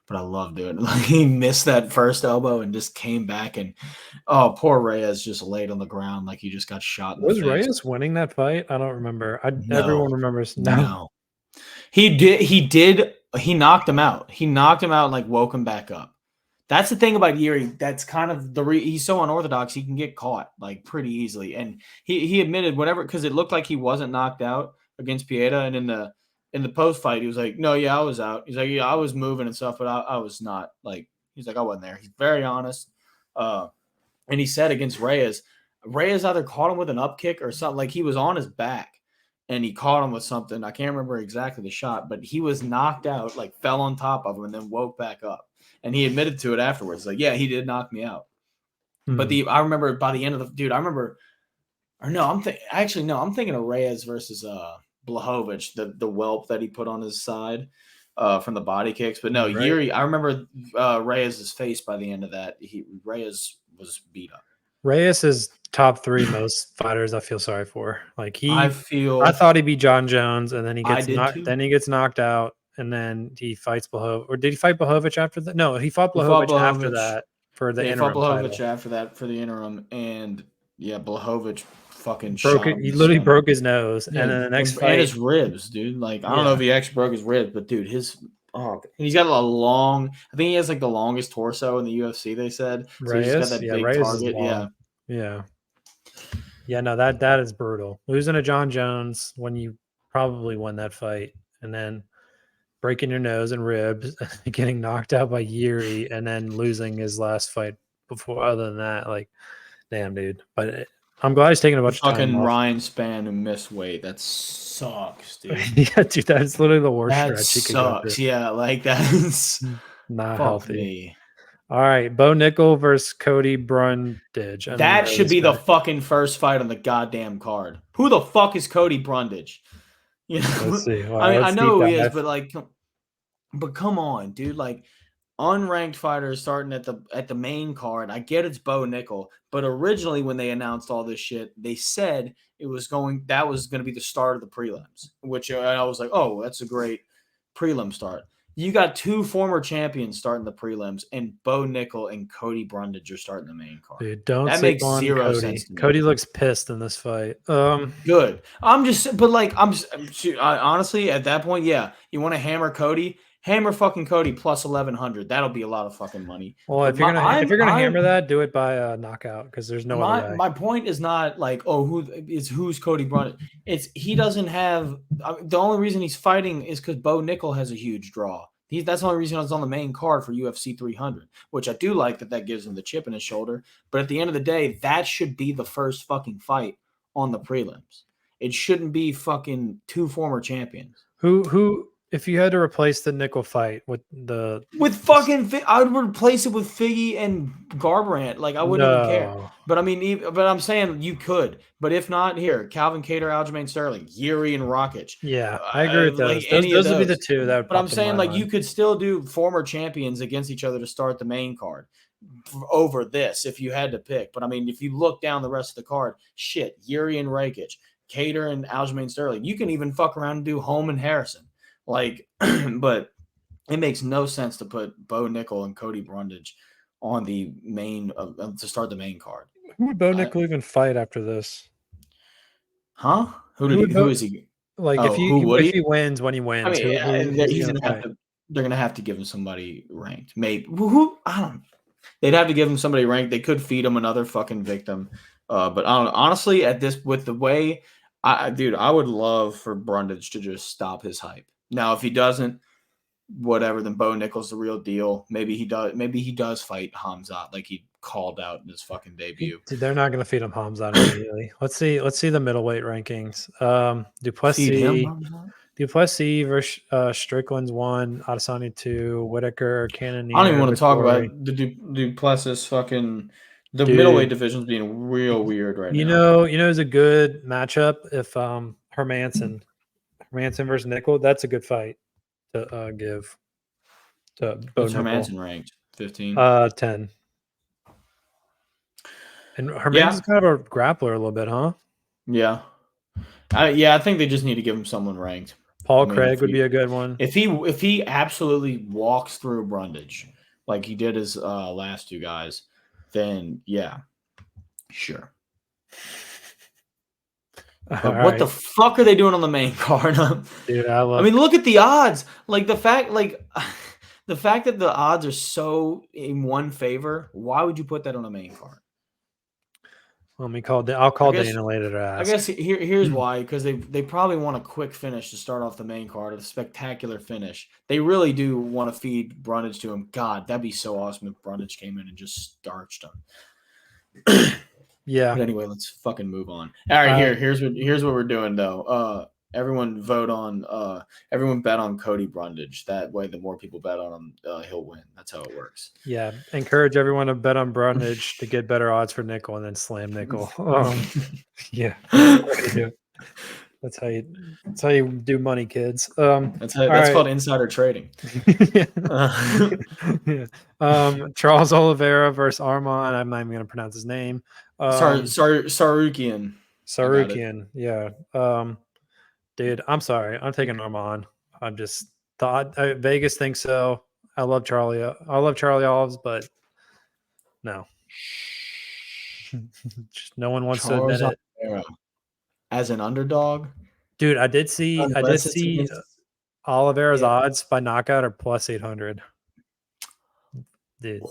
but I love doing it. Like, he missed that first elbow and just came back, and oh, poor Reyes just laid on the ground like he just got shot in the was face. Reyes winning that fight? I don't remember. No, Everyone remembers. No, no. He did. He knocked him out. He knocked him out and woke him back up. That's the thing about Yuri. That's kind of he's so unorthodox. He can get caught pretty easily. And he admitted whatever, because it looked like he wasn't knocked out against Pieta. And in the post fight, he was like, "No, yeah, I was out." He's like, "Yeah, I was moving and stuff, but I was not." He's like, "I wasn't there." He's very honest. And he said against Reyes either caught him with an up kick or something. Like, he was on his back and he caught him with something. I can't remember exactly the shot, but he was knocked out, fell on top of him and then woke back up. And he admitted to it afterwards. Like, yeah, he did knock me out. But I remember by the end of I'm thinking of Reyes versus Blachowicz, the whelp that he put on his side from the body kicks. But no, right. Yuri, I remember Reyes' face by the end of that. Reyes was beat up. Reyes is top 3 most fighters I feel sorry for. Like, I thought he'd be John Jones, and then he I gets did too. knocked out, and then he fights Blachowicz. Or did he fight Blachowicz after that? No, he fought He fought Blachowicz after Blachowicz. that for the Yeah, he fought interim Blachowicz title. after that for the interim, and yeah, Blachowicz fucking Broke shot it. him. He literally broke his nose, Yeah, and then the next and fight, his ribs, dude. I don't know if he actually broke his ribs, but dude, he's got a long. I think he has the longest torso in the UFC. They said so. He's got Reyes, that yeah, big Reyes is target. long. Yeah. No, that is brutal. Losing to John Jones when you probably won that fight, and then breaking your nose and ribs, getting knocked out by Yuri, and then losing his last fight before. Other than that, damn, dude. But I'm glad he's taking a bunch of time Fucking off. Ryan Spann who missed weight. That sucks, dude. Yeah, dude, that's literally the worst That stretch he could go sucks. through. Yeah, that's Not fuck healthy. me. All right, Bo Nickel versus Cody Brundage. That should be the fucking first fight on the goddamn card. Who the fuck is Cody Brundage? Let's see. All I mean, right, I know who he is, dive. but come on, dude. Unranked fighters starting at the main card. I get it's Bo Nickel, but originally when they announced all this shit, they said that was going to be the start of the prelims, which I was like, oh, that's a great prelim start. You got 2 former champions starting the prelims, and Bo Nickel and Cody Brundage are starting the main card. Dude, don't That sleep makes on zero Cody. sense to me. Cody looks pissed in this fight. Good. Honestly, at that point, yeah, you want to hammer Cody. Hammer fucking Cody plus 1,100. That'll be a lot of fucking money. Well, if you're gonna hammer that, do it by a knockout, because there's no other way. My point is not who's Cody Brundage. It's he doesn't have the only reason he's fighting is because Bo Nickel has a huge draw. That's the only reason he's on the main card for UFC 300, which I do like that gives him the chip in his shoulder. But at the end of the day, that should be the first fucking fight on the prelims. It shouldn't be fucking 2 former champions. Who if you had to replace the Nickel fight I would replace it with Figgy and Garbrandt. I wouldn't even care. But I mean, but I'm saying you could. But if not, here, Calvin Kattar, Aljamain Sterling, Yuri, and Rakic. Yeah, I agree with those. Those would be the 2 that would. But I'm saying you could still do former champions against each other to start the main card over this if you had to pick. But I mean, if you look down the rest of the card, shit, Yuri and Rakic, Kattar and Aljamain Sterling. You can even fuck around and do Holm and Harrison. But it makes no sense to put Bo Nickel and Cody Brundage on the main to start the main card. Who would Bo I, Nickel even fight after this? huh? Who would Who Bo is he? like Oh, who would if he? he wins when he I wins? mean, Who is he he's gonna gonna have fight? to. They're gonna have to give him somebody ranked. Maybe who? I don't. They'd have to give him somebody ranked. They could feed him another fucking victim. But I don't know. Honestly, at this with the way, dude, I would love for Brundage to just stop his hype. Now, if he doesn't, whatever, then Bo Nickel's the real deal. Maybe he does. Maybe he does fight Hamzat like he called out in his fucking debut. Dude, they're not gonna feed him Hamzat immediately. Let's see the middleweight rankings. Feed him Duplessis. Hamzat. Duplessis versus Strickland's 1, Adesanya 2, Whitaker, I don't even Cannonier, want to talk Vittori. about the Duplessis fucking the middleweight Dude, division's being real weird right you now. know, it's a good matchup if Hermanson versus Nickel. That's a good fight to give to Bo What's Nickel. Hermanson ranked? 15. 10. And Hermanson's Yeah, kind of a grappler a little bit, huh? yeah. I think they just need to give him someone ranked. I Paul mean, Craig would be a good one. if he absolutely walks through Brundage like he did his last two guys, then yeah, sure. But what the fuck are they doing on the main card? Dude, I mean, look at the odds. Like the fact that the odds are so in one favor. Why would you put that on a main card? I'll call Dana later to I ask. guess here's why, because they probably want a quick finish to start off the main card, a spectacular finish. They really do want to feed Brundage to him. God, that'd be so awesome if Brundage came in and just starched him. Yeah. But anyway, let's fucking move on. All right, here's what we're doing though. Everyone bet on Cody Brundage. That way, the more people bet on him, he'll win. That's how it works. Yeah, encourage everyone to bet on Brundage to get better odds for Nickel and then slam Nickel. Yeah, that's how you do money, kids. That's called insider trading. Yeah. Charles Oliveira versus Arman. I'm not even gonna pronounce his name. Sarukian. Sarukian. Yeah. Dude, I'm sorry. I'm taking Arman. I'm just thought Vegas thinks so. I love Charlie Olives, but no. Just no one wants Charles to admit Oliveira as an underdog. Dude, I did see Oliveira's odds by knockout are plus 800. Dude,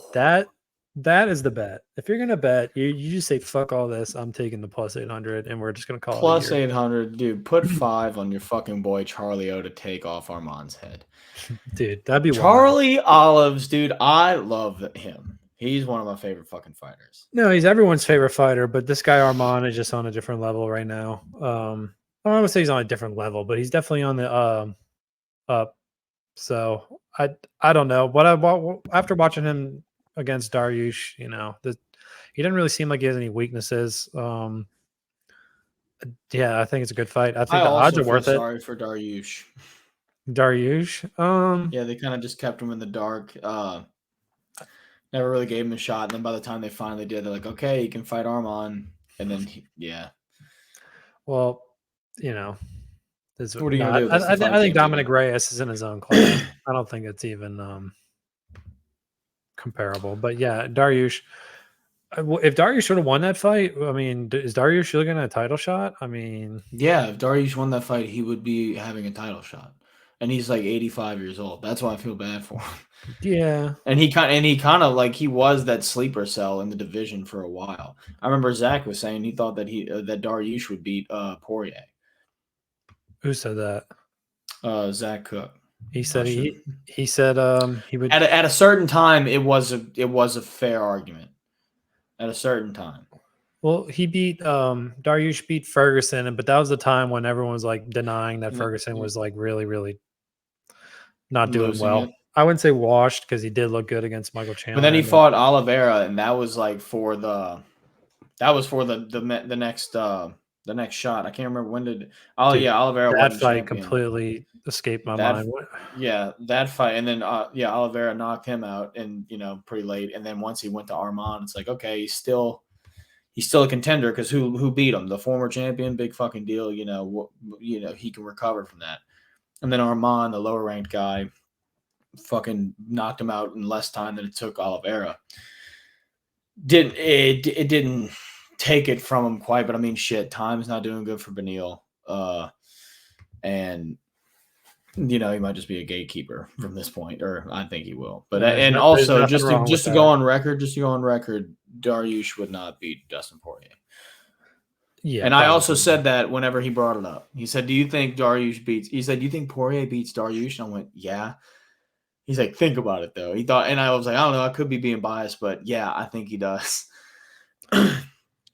that is the bet. If you're gonna bet, you just say fuck all this. I'm taking the plus 800, and we're just gonna call plus it 800, dude. Put 5 on your fucking boy Charlie O to take off Arman's head, dude. That'd be Charlie Olives, dude. I love him. He's one of my favorite fucking fighters. No, he's everyone's favorite fighter, but this guy Arman is just on a different level right now. I don't want to say he's on a different level, but he's definitely on the up. So I don't know. But after watching him against Dariush, he didn't really seem like he has any weaknesses. Yeah, I think it's a good fight. I think the odds are worth it. Sorry for Dariush. Yeah, they kind of just kept him in the dark. Never really gave him a shot. And then by the time they finally did, they're like, okay, you can fight Arman. And then, Well, what are you going to do? I think Dominic Reyes is in his own class. I don't think it's even comparable. But yeah, Dariush. If Dariush should have won that fight, I mean, is Dariush looking at a title shot? I mean, yeah, if Dariush won that fight, he would be having a title shot, and he's like 85 years old. That's why I feel bad for him. Yeah, and he kind of like he was that sleeper cell in the division for a while. I remember Zach was saying he thought that that Dariush would beat Poirier. Who said that? Zach Cook. He said he said he would at a certain time. It was a fair argument. At a certain time. Well, he beat Dariush beat Ferguson, but that was the time when everyone was like denying that Ferguson was like really, really not doing well. I wouldn't say washed because he did look good against Michael Chandler. But then he fought Oliveira, and that was like for the next shot. I can't remember when did. Oliveira. That fight completely escaped my mind. Yeah, that fight, and then Oliveira knocked him out, and pretty late. And then once he went to Arman, it's like okay, he's still a contender because who beat him? The former champion, big fucking deal. He can recover from that. And then Arman, the lower ranked guy, fucking knocked him out in less time than it took Oliveira. It didn't take it from him quite, but I mean, shit, time's not doing good for Beneil. And he might just be a gatekeeper from this point, or I think he will. But and There's also nothing just wrong with to that. go on record, Dariush would not beat Dustin Poirier. Yeah, and I also said that whenever he brought it up. He said, "Do you think Dariush beats?" He said, "Do you think Poirier beats Dariush?" And I went, "Yeah." He's like, "Think about it though." He thought, and I was like, "I don't know. I could be being biased, but yeah, I think he does."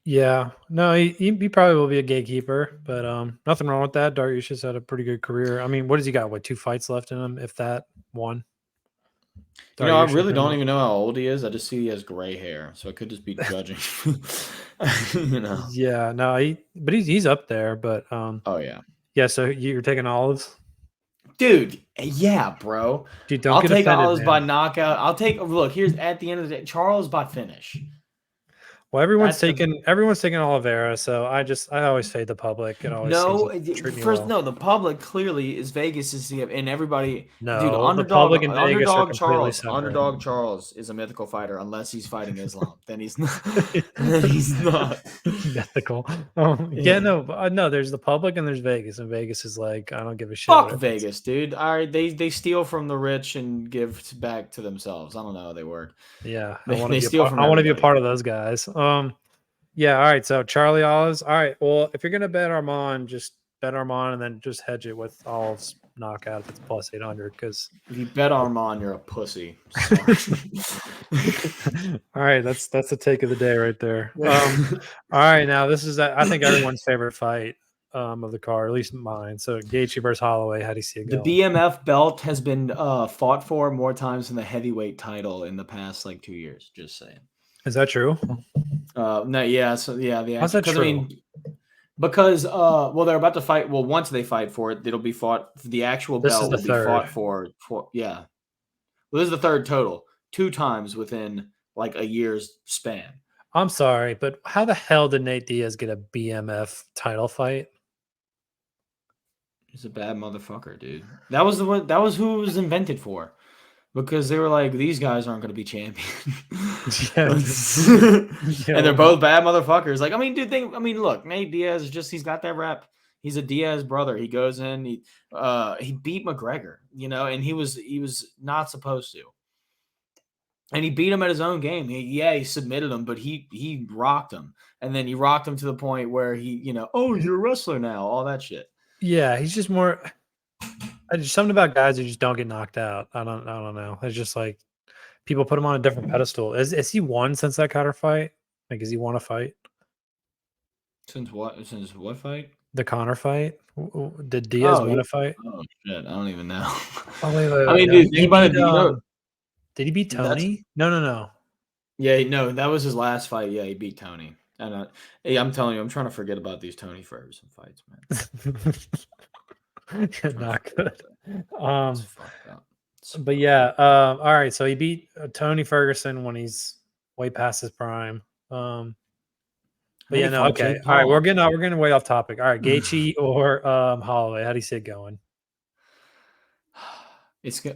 Yeah, no, he probably will be a gatekeeper, but nothing wrong with that. Dariush has had a pretty good career. I mean, what has he got? What, 2 fights left in him, if that? One. I Dariush really don't even know how old he is. I just see he has gray hair, so I could just be judging. Yeah, no, but he's up there, but Oh yeah. yeah. So you're taking Olives, Dude, yeah, bro. dude. Don't I'll get take offended, Olives by man. knockout. Look, here's at the end of the day, Charles by finish. Well, everyone's That's taking Oliveira, so I always fade the public. It always seems no. to treat me First, well. no, the public clearly is Vegas is the and everybody, dude. No, the public in Vegas are completely separate. Underdog Charles is a mythical fighter unless he's fighting Islam. Then he's not. Then he's not Mythical. Yeah, Yeah. no. There's the public and there's Vegas, and Vegas is like, I don't give a shit. Fuck What Vegas, dude. All right, they steal from the rich and give back to themselves. I don't know how they work. Yeah, They steal from I want to be a everybody. part of those guys. Yeah. All right. So Charlie Olives. All right. Well, if you're gonna bet Armand, just bet Armand, and then just hedge it with Olives knockout if it's plus 800. Because If you bet Armand, you're a pussy. all right, that's the take of the day right there. All right, now this is I think everyone's favorite fight of the card, at least mine. So Gaethje versus Holloway. How do you see it The going? BMF belt has been fought for more times than the heavyweight title in the past 2 years. Just saying. Is that true? No, yeah, so yeah, How's that true? Because they're about to fight. Well, once they fight for it, it'll be fought. The actual This is belt the will be third. fought for yeah. Well, this is the third total. 2 times within like a year's span. I'm sorry, but how the hell did Nate Diaz get a BMF title fight? He's a bad motherfucker, dude. That was the one. That was who it was invented for. Because they were like, these guys aren't going to be champions. And they're both bad motherfuckers. Like, I mean, dude, look, Nate Diaz is he's got that rep. He's a Diaz brother. He goes in, he beat McGregor, and he was not supposed to. And he beat him at his own game. He submitted him, but he rocked him. And then he rocked him to the point where he, oh, you're a wrestler now, all that shit. Yeah, he's just more. There's something about guys who just don't get knocked out. I don't know. It's just like people put him on a different pedestal. Is he won since that Conor fight? Like, has he won a fight? Since what? Since what fight? The Conor fight? Did Diaz win a fight? Oh shit! I don't even know. Oh wait. I mean, No. dude, think about it. Did he beat Tony? No. Yeah, no, that was his last fight. Yeah, he beat Tony. And hey, I'm telling you, I'm trying to forget about these Tony Ferguson fights, man. Not good. It's fucked up. But yeah, all right. So he beat Tony Ferguson when he's way past his prime. But yeah, no, okay. All right, we're getting way off topic. All right, Gaethje or Holloway. How do you see it going?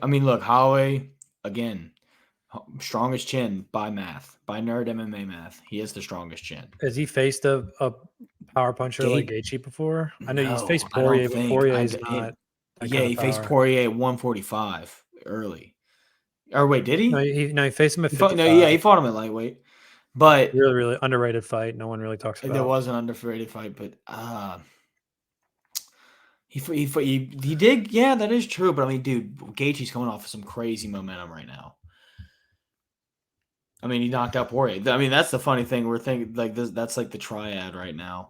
I mean, look, Holloway again, strongest chin by math, by nerd MMA math. He has the strongest chin. Has he faced a power puncher like Gaethje before? I know he's faced Poirier, but Poirier's not. Yeah, he faced Poirier at 145 early. Or wait, did he? No, he faced him at 55. He fought him at lightweight. But really, really underrated fight. No one really talks about. There was an underrated fight, but he did. Yeah, that is true. But I mean, dude, Gaethje's coming off of some crazy momentum right now. I mean, he knocked out Poirier. I mean, that's the funny thing. We're thinking like this. That's like the triad right now: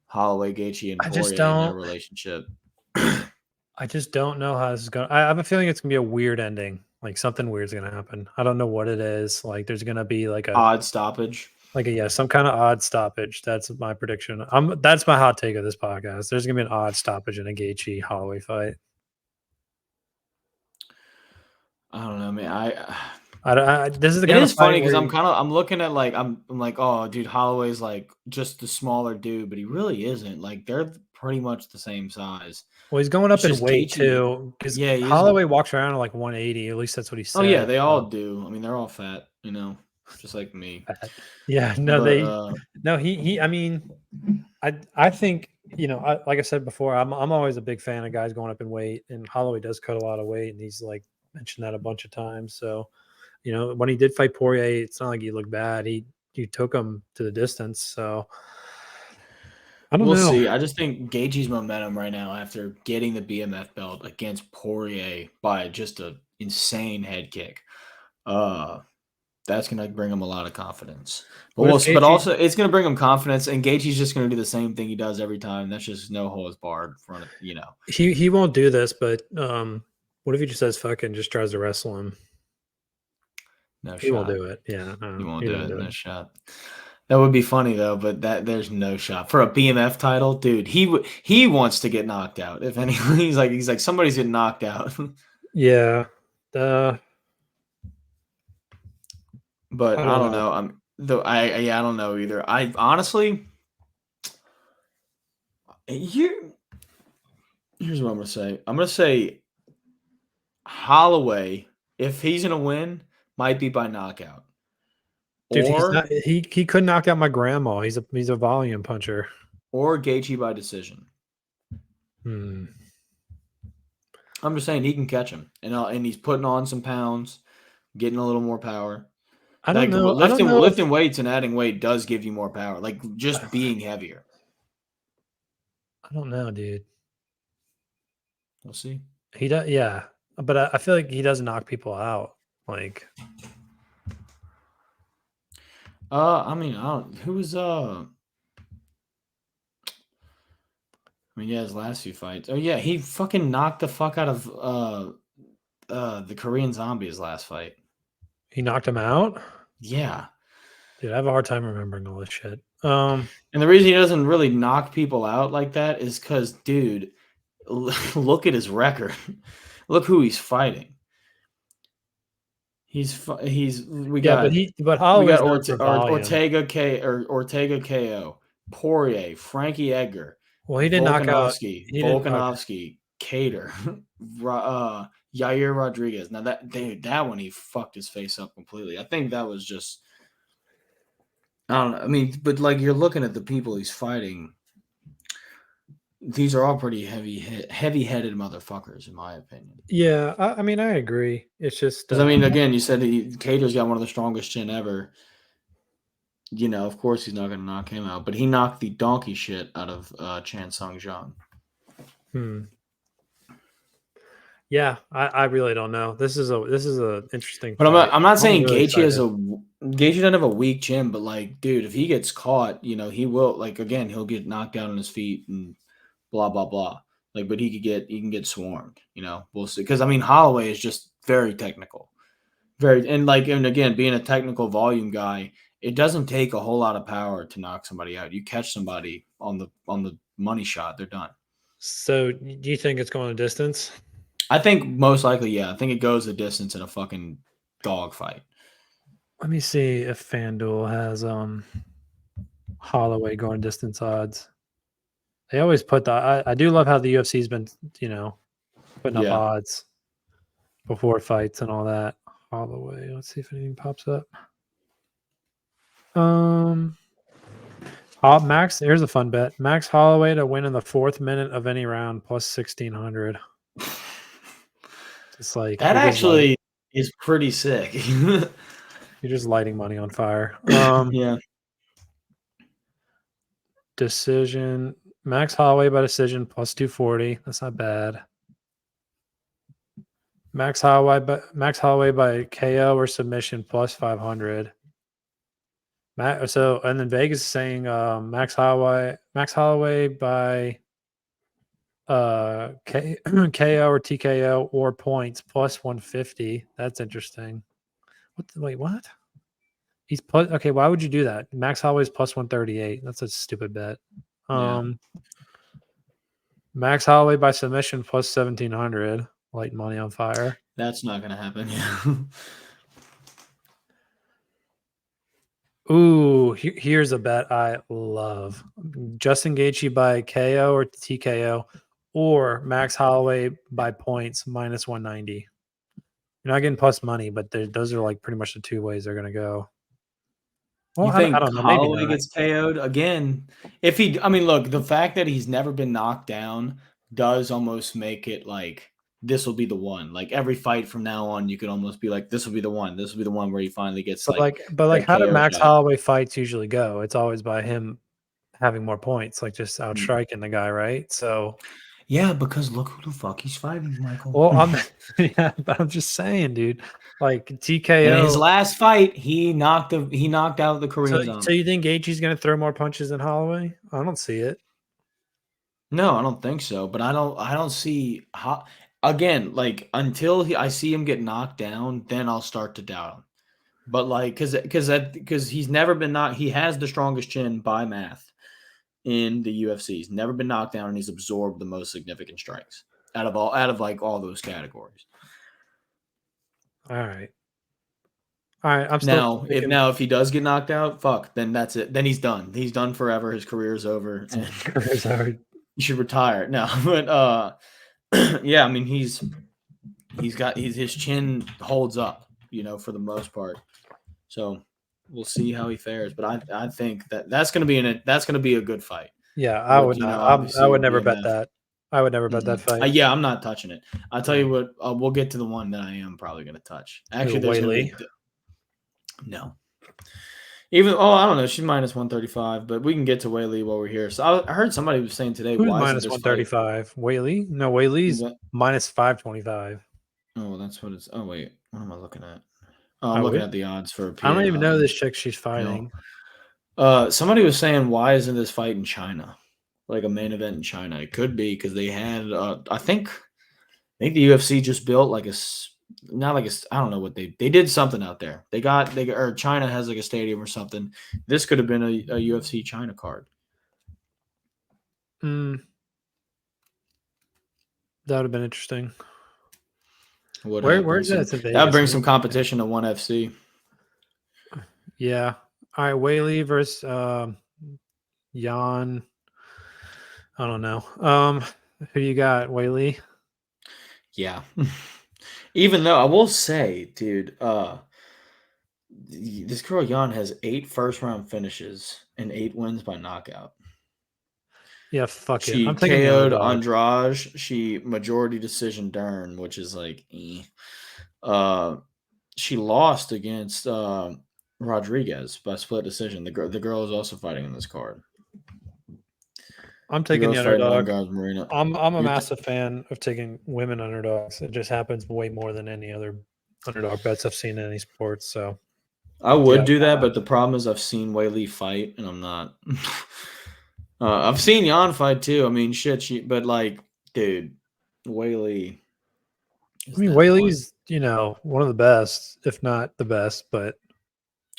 Holloway, Gaethje, and Poirier in their relationship. I just don't know how this is going. I have a feeling it's gonna be a weird ending. Like something weird's gonna happen. I don't know what it is. Like there's gonna be like a odd stoppage. Some kind of odd stoppage. That's my prediction. That's my hot take of this podcast. There's gonna be an odd stoppage in a Gaethje Holloway fight. I don't know, man. This is the it kind is of fight funny because I'm looking at like I'm like, oh, dude, Holloway's like just the smaller dude, but he really isn't. Like they're pretty much the same size. Well, he's going up in weight too. Because Holloway walks around at like 180. At least that's what he said. Oh yeah, they all do. I mean, they're all fat, just like me. Yeah, no, But he. I mean, I think like I said before, I'm always a big fan of guys going up in weight, and Holloway does cut a lot of weight, and he's like mentioned that a bunch of times. So, when he did fight Poirier, it's not like he looked bad. He took him to the distance. So I don't we'll know. see. I just think Gaethje's momentum right now after getting the BMF belt against Poirier by just an insane head kick. That's gonna bring him a lot of confidence. But What if but Gaethje? also it's gonna bring him confidence, and Gaethje's just gonna do the same thing he does every time. That's just no holds barred front of. He won't do this, but what if he just says fuck and just tries to wrestle him? No He won't shot. do it. Yeah, He no, won't he do won't it. do No it. shot. That would be funny though, but there's no shot for a BMF title, dude. He wants to get knocked out. If anyone, he's like somebody's getting knocked out. Yeah. But I I don't don't know. know. I don't know either. I honestly, here here's what I'm gonna say. I'm gonna say Holloway, if he's gonna win, might be by knockout. Dude, he's not. Or He couldn't knock out my grandma. He's a volume puncher. Gaethje by decision. Hmm. I'm just saying he can catch him, and he's putting on some pounds, getting a little more power. I don't Like know. I don't know if lifting weights and adding weight does give you more power. Like just being heavier. I don't know, dude. We'll see. He does. Yeah, but I feel like he doesn't knock people out. Like I mean, I don't. Who was I mean, yeah, his last few fights. Oh yeah, he fucking knocked the fuck out of the Korean Zombie his last fight. he knocked him out. Yeah. Dude, I have a hard time remembering all this shit. And the reason he doesn't really knock people out like that is because, dude, look at his record. Look who he's fighting. We Yeah, got but Holloway's known for volume. Ortega KO, Poirier, Frankie Edgar, Well, he didn't knock out. He didn't. Okay. Cater, Yair Rodriguez. Now that one he fucked his face up completely. I think that was just I don't know. I mean, but like you're looking at the people he's fighting. These are all pretty heavy-headed motherfuckers, in my opinion. Yeah, I mean, I agree. It's just. Because I mean, again, you said Cater's got one of the strongest chin ever. Of course he's not going to knock him out, but he knocked the donkey shit out of Chan Sung Jung. Yeah, I really don't know. This is a interesting. But fight. I'm not saying really Gaethje doesn't have a weak chin, but like, dude, if he gets caught, he will he'll get knocked down on his feet and blah blah blah. Like, but he can get swarmed. We'll see. Because I mean, Holloway is just very technical, and again, being a technical volume guy, it doesn't take a whole lot of power to knock somebody out. You catch somebody on the money shot, they're done. So, do you think it's going a distance? I think most likely, yeah. I think it goes the distance in a fucking dog fight. Let me see if FanDuel has Holloway going distance odds. They always put the. I do love how the UFC's been putting up Yeah. odds before fights and all that. Holloway. Let's see if anything pops up. Max. Here's a fun bet. Max Holloway to win in the 4th minute of any round plus 1,600. It's like that actually is pretty sick. You're just lighting money on fire. Yeah. Decision. Max Holloway by decision plus 240. That's not bad. Max Holloway by KO or submission plus 500. And then Vegas is saying Max Holloway by KO or TKO or points plus 150. That's interesting. What? He's okay. Why would you do that? Max Holloway's plus 138. That's a stupid bet. Max Holloway by submission plus 1,700. Light money on fire. That's not gonna happen. Yeah. Ooh, here's a bet I love. Justin Gaethje by KO or TKO, or Max Holloway by points minus 190. You're not getting plus money, but those are like pretty much the two ways they're gonna go. Well, You I think don't know. Maybe Holloway not. gets KO'd again? If he, I mean, look, the fact that he's never been knocked down does almost make it like this will be the one. Like every fight from now on, you could almost be like, this will be the one. This will be the one where he finally gets like But like, that how do KO Max shot. Holloway fights usually go? It's always by him having more points, like just Mm. outstriking the guy, right? So, Yeah, because look who the fuck he's fighting, Michael. well, I'm yeah, but I'm just saying, dude. Like And in his TKO. last fight, he knocked out the So, Korean Zombie. so you think Gaethje's gonna throw more punches than Holloway? I don't see it. No, I don't think so. But I don't see how again, like until I see him get knocked down, then I'll start to doubt him. But like because he's never been knocked, he has the strongest chin by math in the UFC. He's never been knocked down and he's absorbed the most significant strikes out of like all those categories. All right, all right. I'm still thinking If he does get knocked out, fuck, then that's it. Then he's done. He's done forever. His career's over and career's hard. he should retire. No, but yeah, I mean his chin holds up, for the most part. So we'll see how he fares. But I think that's going to be that's going to be a good fight. Yeah, I With would not. I obviously would with never bet BMF. that. I would never bet that fight. Yeah, I'm not touching it. I'll tell Yeah. you what. We'll get to the one that I am probably going to touch. Who, Actually, there's going to Whaley? be no. Even I don't know. She's minus 135, but we can get to Whaley while we're here. So I heard somebody was saying today, Who's why isn't minus this one fight? thirty five? Whaley? No, Whaley's What? minus 525. Oh, that's what it's. Oh wait, what am I looking at? Oh, I'm I looking wish. at the odds for I don't Pierre even know this chick she's Hill. fighting. Somebody was saying, why isn't this fight in China? Like a main event in China? It could be because they had. I think the UFC just built like not like I don't know what they did something out there. Or China has like a stadium or something. This could have been a UFC China card. Mm, that would have been interesting. Where's that? It's in That would Vegas, bring right? some competition to ONE FC. Yeah. All right, Whaley versus Jan. I don't know. Who you got, Whaley? Yeah. Even though I will say, dude, this girl Jan has 8 first round finishes and 8 wins by knockout. Yeah, fuck it. She I'm taking the KO'd underdog. Andrade. She majority decision Dern, which is like, she lost against Rodriguez by split decision. The girl is also fighting in this card. I'm The taking the girl's fighting underdog. Andrade Marina. I'm a You're massive fan of taking women underdogs. It just happens way more than any other underdog bets I've seen in any sports. So I would yeah, do that, but the problem is I've seen Weili fight, and I'm not. I've seen Jan fight too. I mean, shit. But like, dude, Weili I is mean that one. Whaley's, one of the best, if not the best, but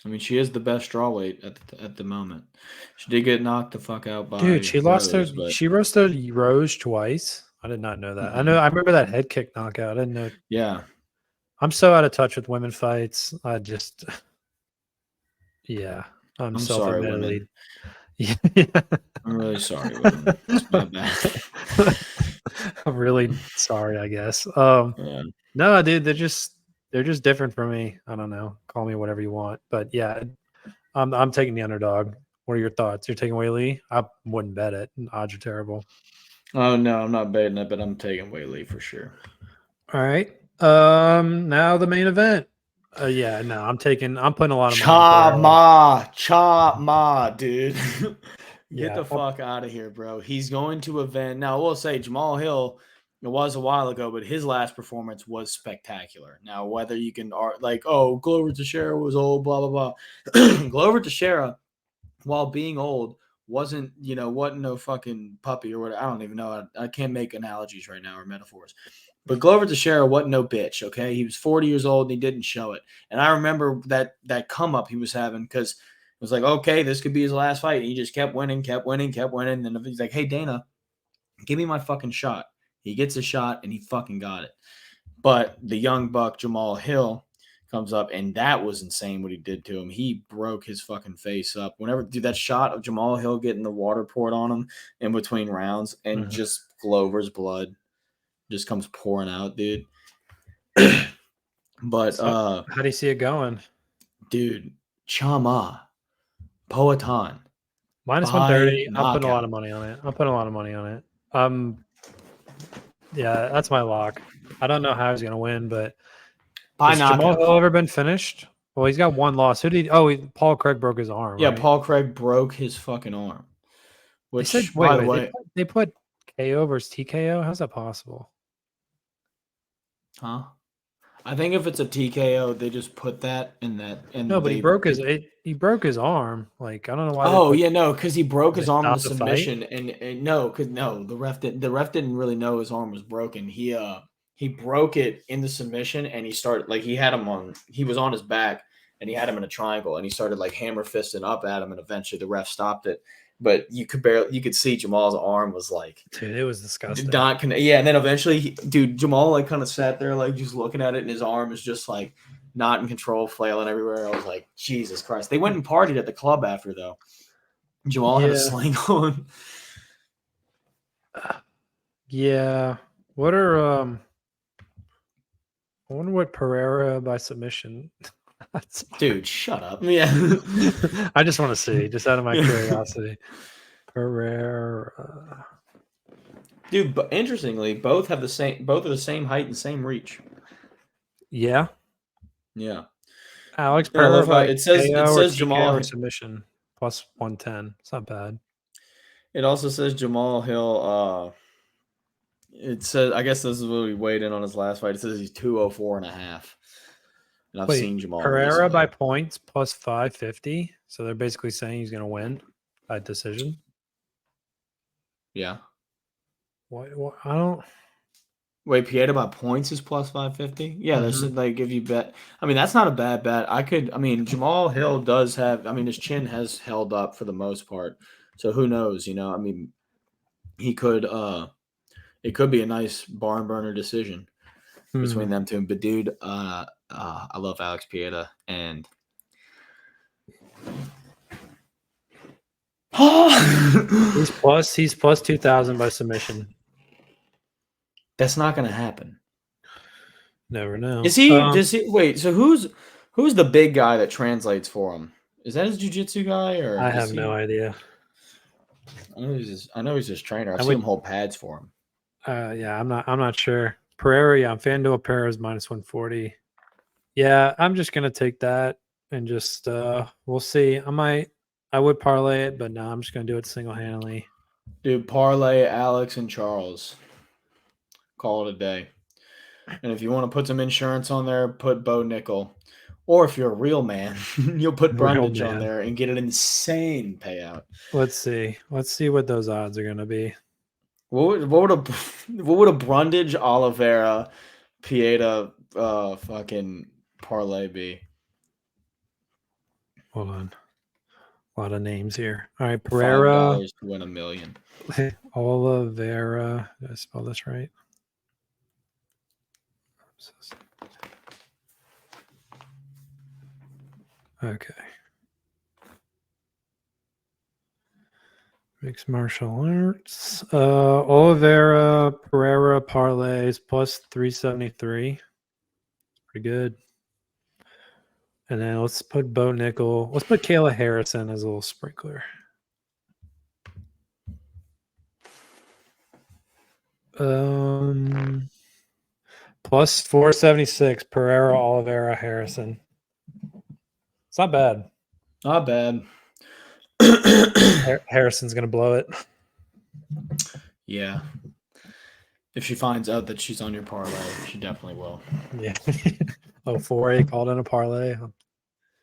I mean, she is the best strawweight at the moment. She did get knocked the fuck out dude, by she lost her Rose, but she roasted Rose twice. I did not know that. I remember that head kick knockout. I didn't know. yeah, I'm so out of touch with women fights. I just yeah, I'm I'm sorry, self-admittedly women. yeah. I'm really sorry, women. It's my bad. I'm really sorry, I guess. Yeah. No, dude, they're just different for me. I don't know. Call me whatever you want. But yeah, I'm taking the underdog. What are your thoughts? You're taking Whaley? I wouldn't bet it. Odds are terrible. Oh no, I'm not betting it, but I'm taking Weili for sure. All right. Now the main event. Yeah, no, I'm putting a lot of money on Pereira. Cha ma, dude. Get Yeah. the fuck out of here, bro. He's going to event. Now, I will say Jamal Hill, it was a while ago, but his last performance was spectacular. Now, whether you can like, oh, Glover Teixeira was old, blah blah blah. Glover Teixeira, while being old, wasn't no fucking puppy or whatever. I don't even know. I can't make analogies right now or metaphors. But Glover Teixeira wasn't no bitch, okay? He was 40 years old and he didn't show it. And I remember that come up he was having because it was like, okay, this could be his last fight. And he just kept winning, kept winning, kept winning. And he's like, hey, Dana, give me my fucking shot. He gets a shot and he fucking got it. But the young buck, Jamal Hill, comes up and that was insane what he did to him. He broke his fucking face up. Whenever, dude, that shot of Jamal Hill getting the water poured on him in between rounds and Mhm. just Glover's blood just comes pouring out, dude. But So, how do you see it going? dude, Chama. Poatan. Minus By 130. I'm putting a lot of knockout. money on it. I'm putting a lot of money on it. Yeah, that's my lock. I don't know how he's gonna win, but By has Jamal knockout. Hill ever been finished? Well, he's got one loss. Who did? Paul Craig broke his arm, Yeah, right? Paul Craig broke his fucking arm. They said, Which, by the wait, way, they put KO versus TKO. How's that possible? huh? I think if it's a TKO, they just put that in that, No, and but he broke his arm. Like I don't know why they Oh put. yeah, no, because he broke Did his they arm in the stop the fight? submission, and no, because no, the ref didn't really know his arm was broken. He broke it in the submission, and he started like he was on his back, and he had him in a triangle, and he started like hammer fisting up at him, and eventually the ref stopped it. But you could see Jamal's arm was like Dude, it was disgusting. not yeah, and then eventually, dude, Jamal like kind of sat there like just looking at it, and his arm is just like not in control, flailing everywhere. I was like, Jesus Christ! They went and partied at the club after though. Jamal had a Yeah, sling on. yeah. What are I wonder what Pereira by submission. That's Dude, shut up. Yeah. I just want to see, just out of my curiosity. Pereira. Dude, but interestingly, both are the same height and same reach. Yeah. Yeah. Alex And I love how Pereira, it KO or says TKO Jamal. or submission plus 110. It's not bad. It also says Jamal Hill. It says, I guess this is what he weighed in on his last fight. It says he's 204 and a half. And I've seen Wait, Jamal Pereira by recently. points plus 550. So they're basically saying he's going to win by decision. Yeah. What? I don't. Wait, Pieta by points is plus 550? Yeah, that's Mhm. like if you bet. I mean, that's not a bad bet. I mean, Jamal Hill does have, I mean, his chin has held up for the most part. So who knows, you know? I mean, he could, it could be a nice barn burner decision between them two. But dude, I love Alex Pieta and He's plus 2,000 by submission. that's not going to happen. Never know. Is he? Does he? Wait. So who's the big guy that translates for him? Is that his jiu-jitsu guy, or I does have no he? idea. I know he's his trainer. I've I seen him would. hold pads for him. Yeah, I'm not sure. Pereira, yeah, FanDuel Pereira's minus 140. Yeah, I'm just gonna take that and just we'll see. I would parlay it, but no, I'm just gonna do it single handedly. Dude, parlay Alex and Charles. Call it a day. And if you want to put some insurance on there, put Bo Nickel. Or if you're a real man, you'll put Real Brundage on man. there and get an insane payout. Let's see. Let's see what those odds are gonna be. What would a Brundage Oliveira Pieta fucking parlay be? Hold on. A lot of names here. All right, $5 Pereira, to win $1 million. Oliveira. Did I spell this right? Okay. Mixed martial arts. Oliveira, Pereira parlays plus 373. Pretty good. And then let's put Bo Nickel. Let's put Kayla Harrison as a little sprinkler. Plus 476 Pereira, Oliveira, Harrison. It's not bad. Not bad. Harrison's gonna blow it. Yeah. If she finds out that she's on your parlay, she definitely will. Yeah. Oh, 4A called in a parlay. I'm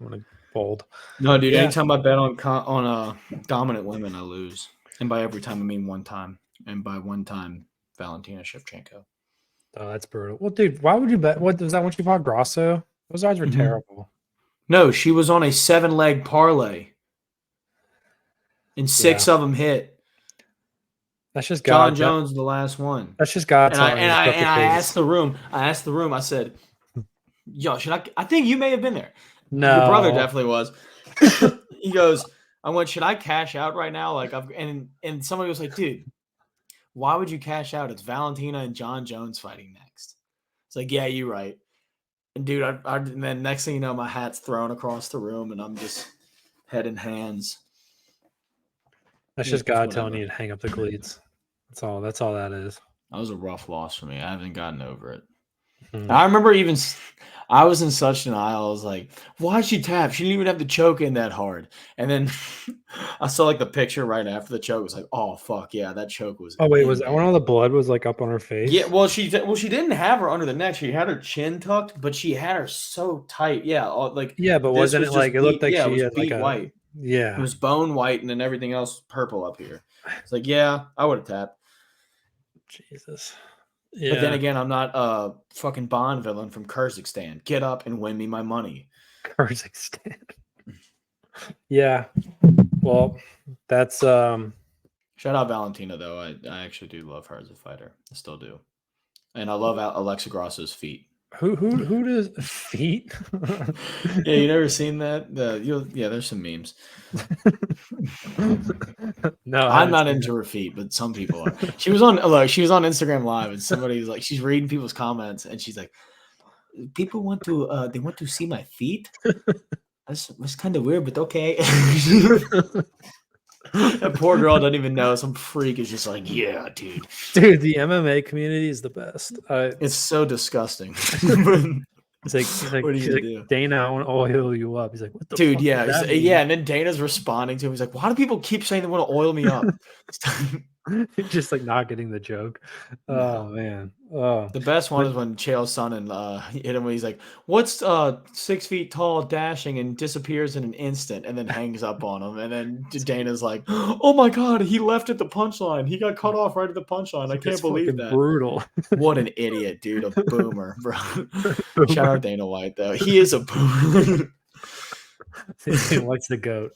gonna fold. No, dude. Yeah. Anytime I bet on dominant women, I lose. And by every time, I mean one time. And by one time, Valentina Shevchenko. Oh, that's brutal. Well, dude, why would you bet? What was that when she fought Grosso? Those odds were terrible. No, she was on a 7-leg parlay, and 6 of them hit. That's just John God. Jones, the last one. That's just God And I telling us what the I case. asked the room. I said, "Yo, should I?" I think you may have been there. No, Your brother definitely was. He goes, I went, should I cash out right now? Like, and somebody was like, dude, why would you cash out? It's Valentina and John Jones fighting next. It's like, yeah, you're right. And dude, and then next thing you know, my hat's thrown across the room, and I'm just head and hands. That's just God telling you to hang up the cleats. That's all. That's all that is. That was a rough loss for me. I haven't gotten over it. Hmm. I remember I was in such denial. I was like, why'd she tap? She didn't even have the choke in that hard. And then I saw like the picture right after the choke. It was like, oh fuck yeah, that choke was Oh wait, in was that there. when all the blood was like up on her face? Yeah, well she didn't have her under the neck. She had her chin tucked, but she had her so tight. Yeah, like Yeah, but this wasn't was it like just it looked beat. like Yeah, it she was had like beat a white. It yeah. was bone white, and then everything else purple up here. It's like, yeah, I would have tapped. Jesus. But then Yeah. again, I'm not a fucking Bond villain from Kyrgyzstan. Get up and win me my money. Kyrgyzstan. Yeah. Well, that's Shout out Valentina though. I actually do love her as a fighter. I still do, and I love Alexa Grasso's feet. who does feet? Yeah, you never seen that? Yeah, there's some memes. No, I I'm haven't not seen into it. her feet, but some people are. She was on she was on Instagram Live, and somebody's like, she's reading people's comments, and she's like, people want to they want to see my feet. That's kind of weird, but okay. That poor girl doesn't even know. Some freak is just like, yeah, dude. Dude, the MMA community is the best. It's so disgusting. He's like, What are you she's gonna like, do? Dana, I want to oil you up. He's like, what the Dude, fuck does yeah. that Yeah, mean? and then Dana's responding to him. He's like, why do people keep saying they want to oil me up? Just like not getting the joke. Oh No. man. Oh, The best one but is when Chael's son and hit him when he's like, what's 6 feet tall dashing and disappears in an instant and then hangs up on him. And then Dana's like, oh my God, he left at the punchline. He got cut off right at the punchline. I can't it's believe fucking that. brutal. What an idiot, dude. A boomer, bro. Shout Boomer. out Dana White, though. He is a boomer. What's the goat?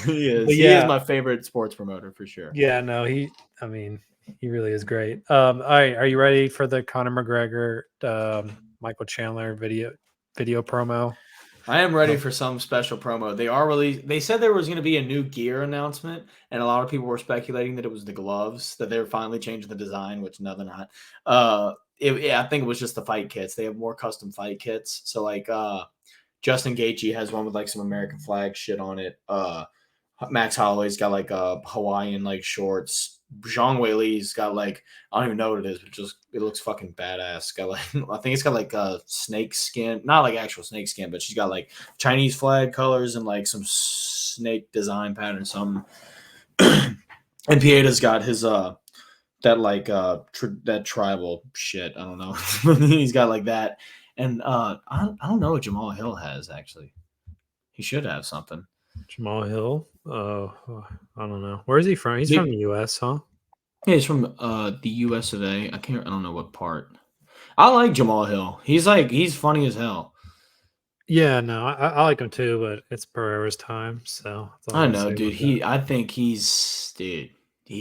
He is. But He is yeah, my favorite sports promoter for sure. yeah, no, I mean, he really is great. All right, are you ready for the Conor McGregor, Michael Chandler video promo? I am ready Oh, for some special promo. They said there was going to be a new gear announcement, and a lot of people were speculating that it was the gloves, that they were finally changing the design, which no, they're not. I think it was just the fight kits. They have more custom fight kits. So like Justin Gaethje has one with like some American flag shit on it. Max Holloway's got like Hawaiian like shorts. Zhang Weili's got like, I don't even know what it is, but it looks fucking badass. Got like I think it's got like snake skin, not like actual snake skin, but she's got like Chinese flag colors and like some snake design pattern. Some and Pieda's got his that tribal shit. I don't know. He's got like that, and I don't know what Jamal Hill has actually. He should have something. Jamal Hill. Oh, I don't know. Where is he from? He's from the U.S., huh? Yeah, he's from the US of A. I don't know what part. I like Jamal Hill. He's funny as hell. Yeah, no, I like him too, but it's Pereira's time, so that's all I'm I gonna know, say dude. about that. I think he's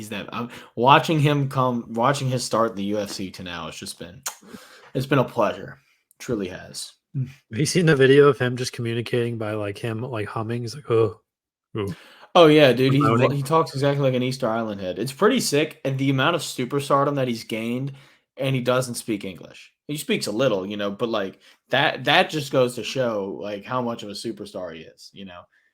that. I'm watching watching his start in the UFC to now. It's been a pleasure. Truly has. Have you seen the video of him just communicating by like him like humming? He's like, oh, Oh yeah, dude. moaning. He talks exactly like an Easter Island head. It's pretty sick, and the amount of superstardom that he's gained, and he doesn't speak English. He speaks a little, but like that just goes to show like how much of a superstar he is,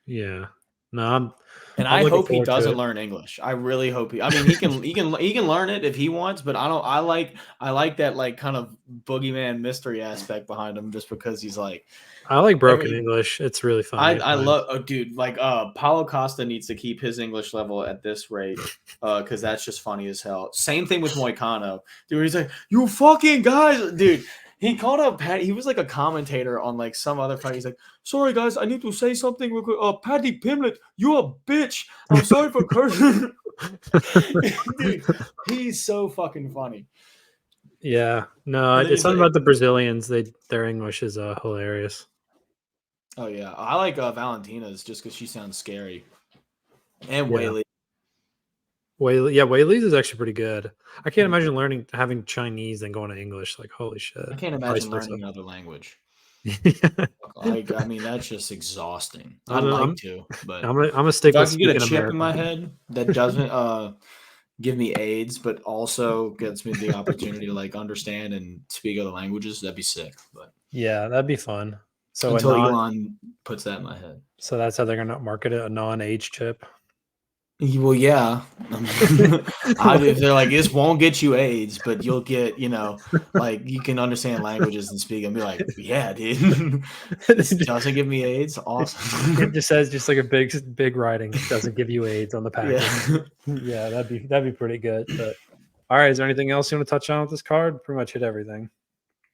Yeah. No, I'm And I'm I looking hope he forward to doesn't it. learn English. I really hope he. I mean, he can learn it if he wants, but I don't. I like that like kind of boogeyman mystery aspect behind him, just because he's like I like broken every. English. It's really funny at I times. love, oh, dude. Like Paulo Costa needs to keep his English level at this rate, because that's just funny as hell. Same thing with Moicano, dude. He's like, you fucking guys, dude. He called out Pat. He was like a commentator on like some other fight. He's like, sorry guys, I need to say something real quick. Patty Pimlet, you a bitch. I'm sorry for cursing. Dude, he's so fucking funny. Yeah. No, And then it's he's something like, about the Brazilians. Their English is hilarious. oh yeah, I like Valentina's just because she sounds scary. And Yeah. Whaley. Whaley's is actually pretty good. I can't Mhm. imagine having Chinese and going to English. Like, holy shit. I can't Vice imagine versa. learning another language. Yeah. Like, I mean, that's just exhausting. I'm I'd gonna, like I'm, to, but I'm gonna if stick I with could get a speaking chip in my American. head that doesn't give me AIDS, but also gets me the opportunity to like understand and speak other languages, that'd be sick. But Yeah, that'd be fun. So until Elon puts that in my head. so that's how they're gonna market it, a non-age chip. Well, yeah. If they're like, this won't get you AIDS, but you'll get, like you can understand languages and speak and be like, yeah, dude, this doesn't give me AIDS. Awesome. It just says just like a big writing. It doesn't give you AIDS on the package. Yeah. Yeah, that'd be pretty good. But all right, is there anything else you want to touch on with this card? Pretty much hit everything.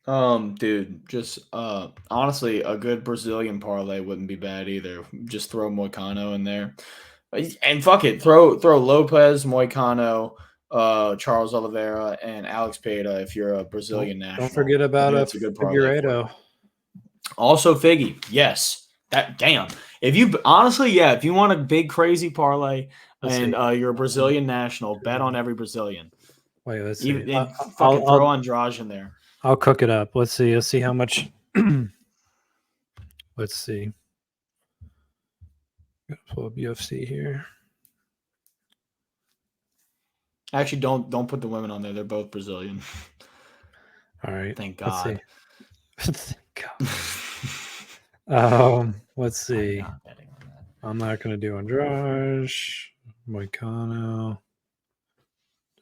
Dude, just honestly, a good Brazilian parlay wouldn't be bad either. Just throw Moicano in there. And fuck it, throw Lopez, Moicano, Charles Oliveira, and Alex Pereira if you're a Brazilian national. Don't forget about that's a good parlay. Also Figgy, yes. That damn. If you honestly, yeah, if you want a big crazy parlay and you're a Brazilian national, bet on every Brazilian. Wait, let's see. Fucking throw Andrade in there. I'll cook it up. Let's see. Let's see how much. Let's see. Pull up UFC here. Actually, don't put the women on there. They're both Brazilian. All right. Thank God. Thank God. Let's see. I'm not going to do Andrade, Moicano.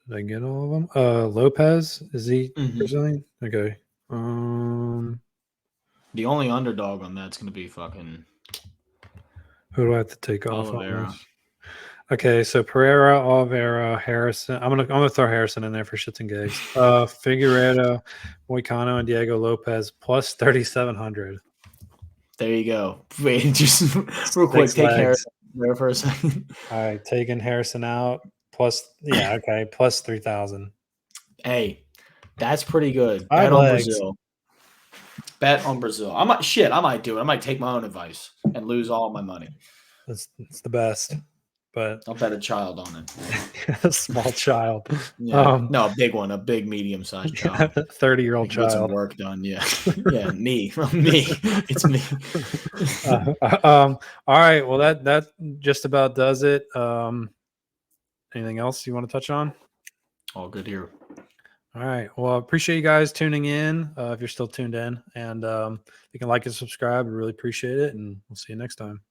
Did I get all of them? Lopez, is he Brazilian? Okay. The only underdog on that's going to be fucking. Who do I have to take off on this? Okay, so Pereira, Oliveira, Harrison. I'm gonna throw Harrison in there for shits and gigs. Figueiredo, Moicano, and Diego Lopez plus 3,700. There you go. Wait, just real quick, take Harrison there for a second. All right, taking Harrison out plus plus 3,000. Hey, that's pretty good. Bet on Brazil. Bet on Brazil. I might do it. I might take my own advice and lose all my money. It's the best. But I'll bet a child on it. A small child. Yeah. No, a big one, a big medium-sized child. 30-year-old child. Get some work done. Yeah. Yeah, me. It's me. All right. Well, that just about does it. Anything else you want to touch on? All good here. All right. Well, I appreciate you guys tuning in. If you're still tuned in, and you can like and subscribe, we really appreciate it. And we'll see you next time.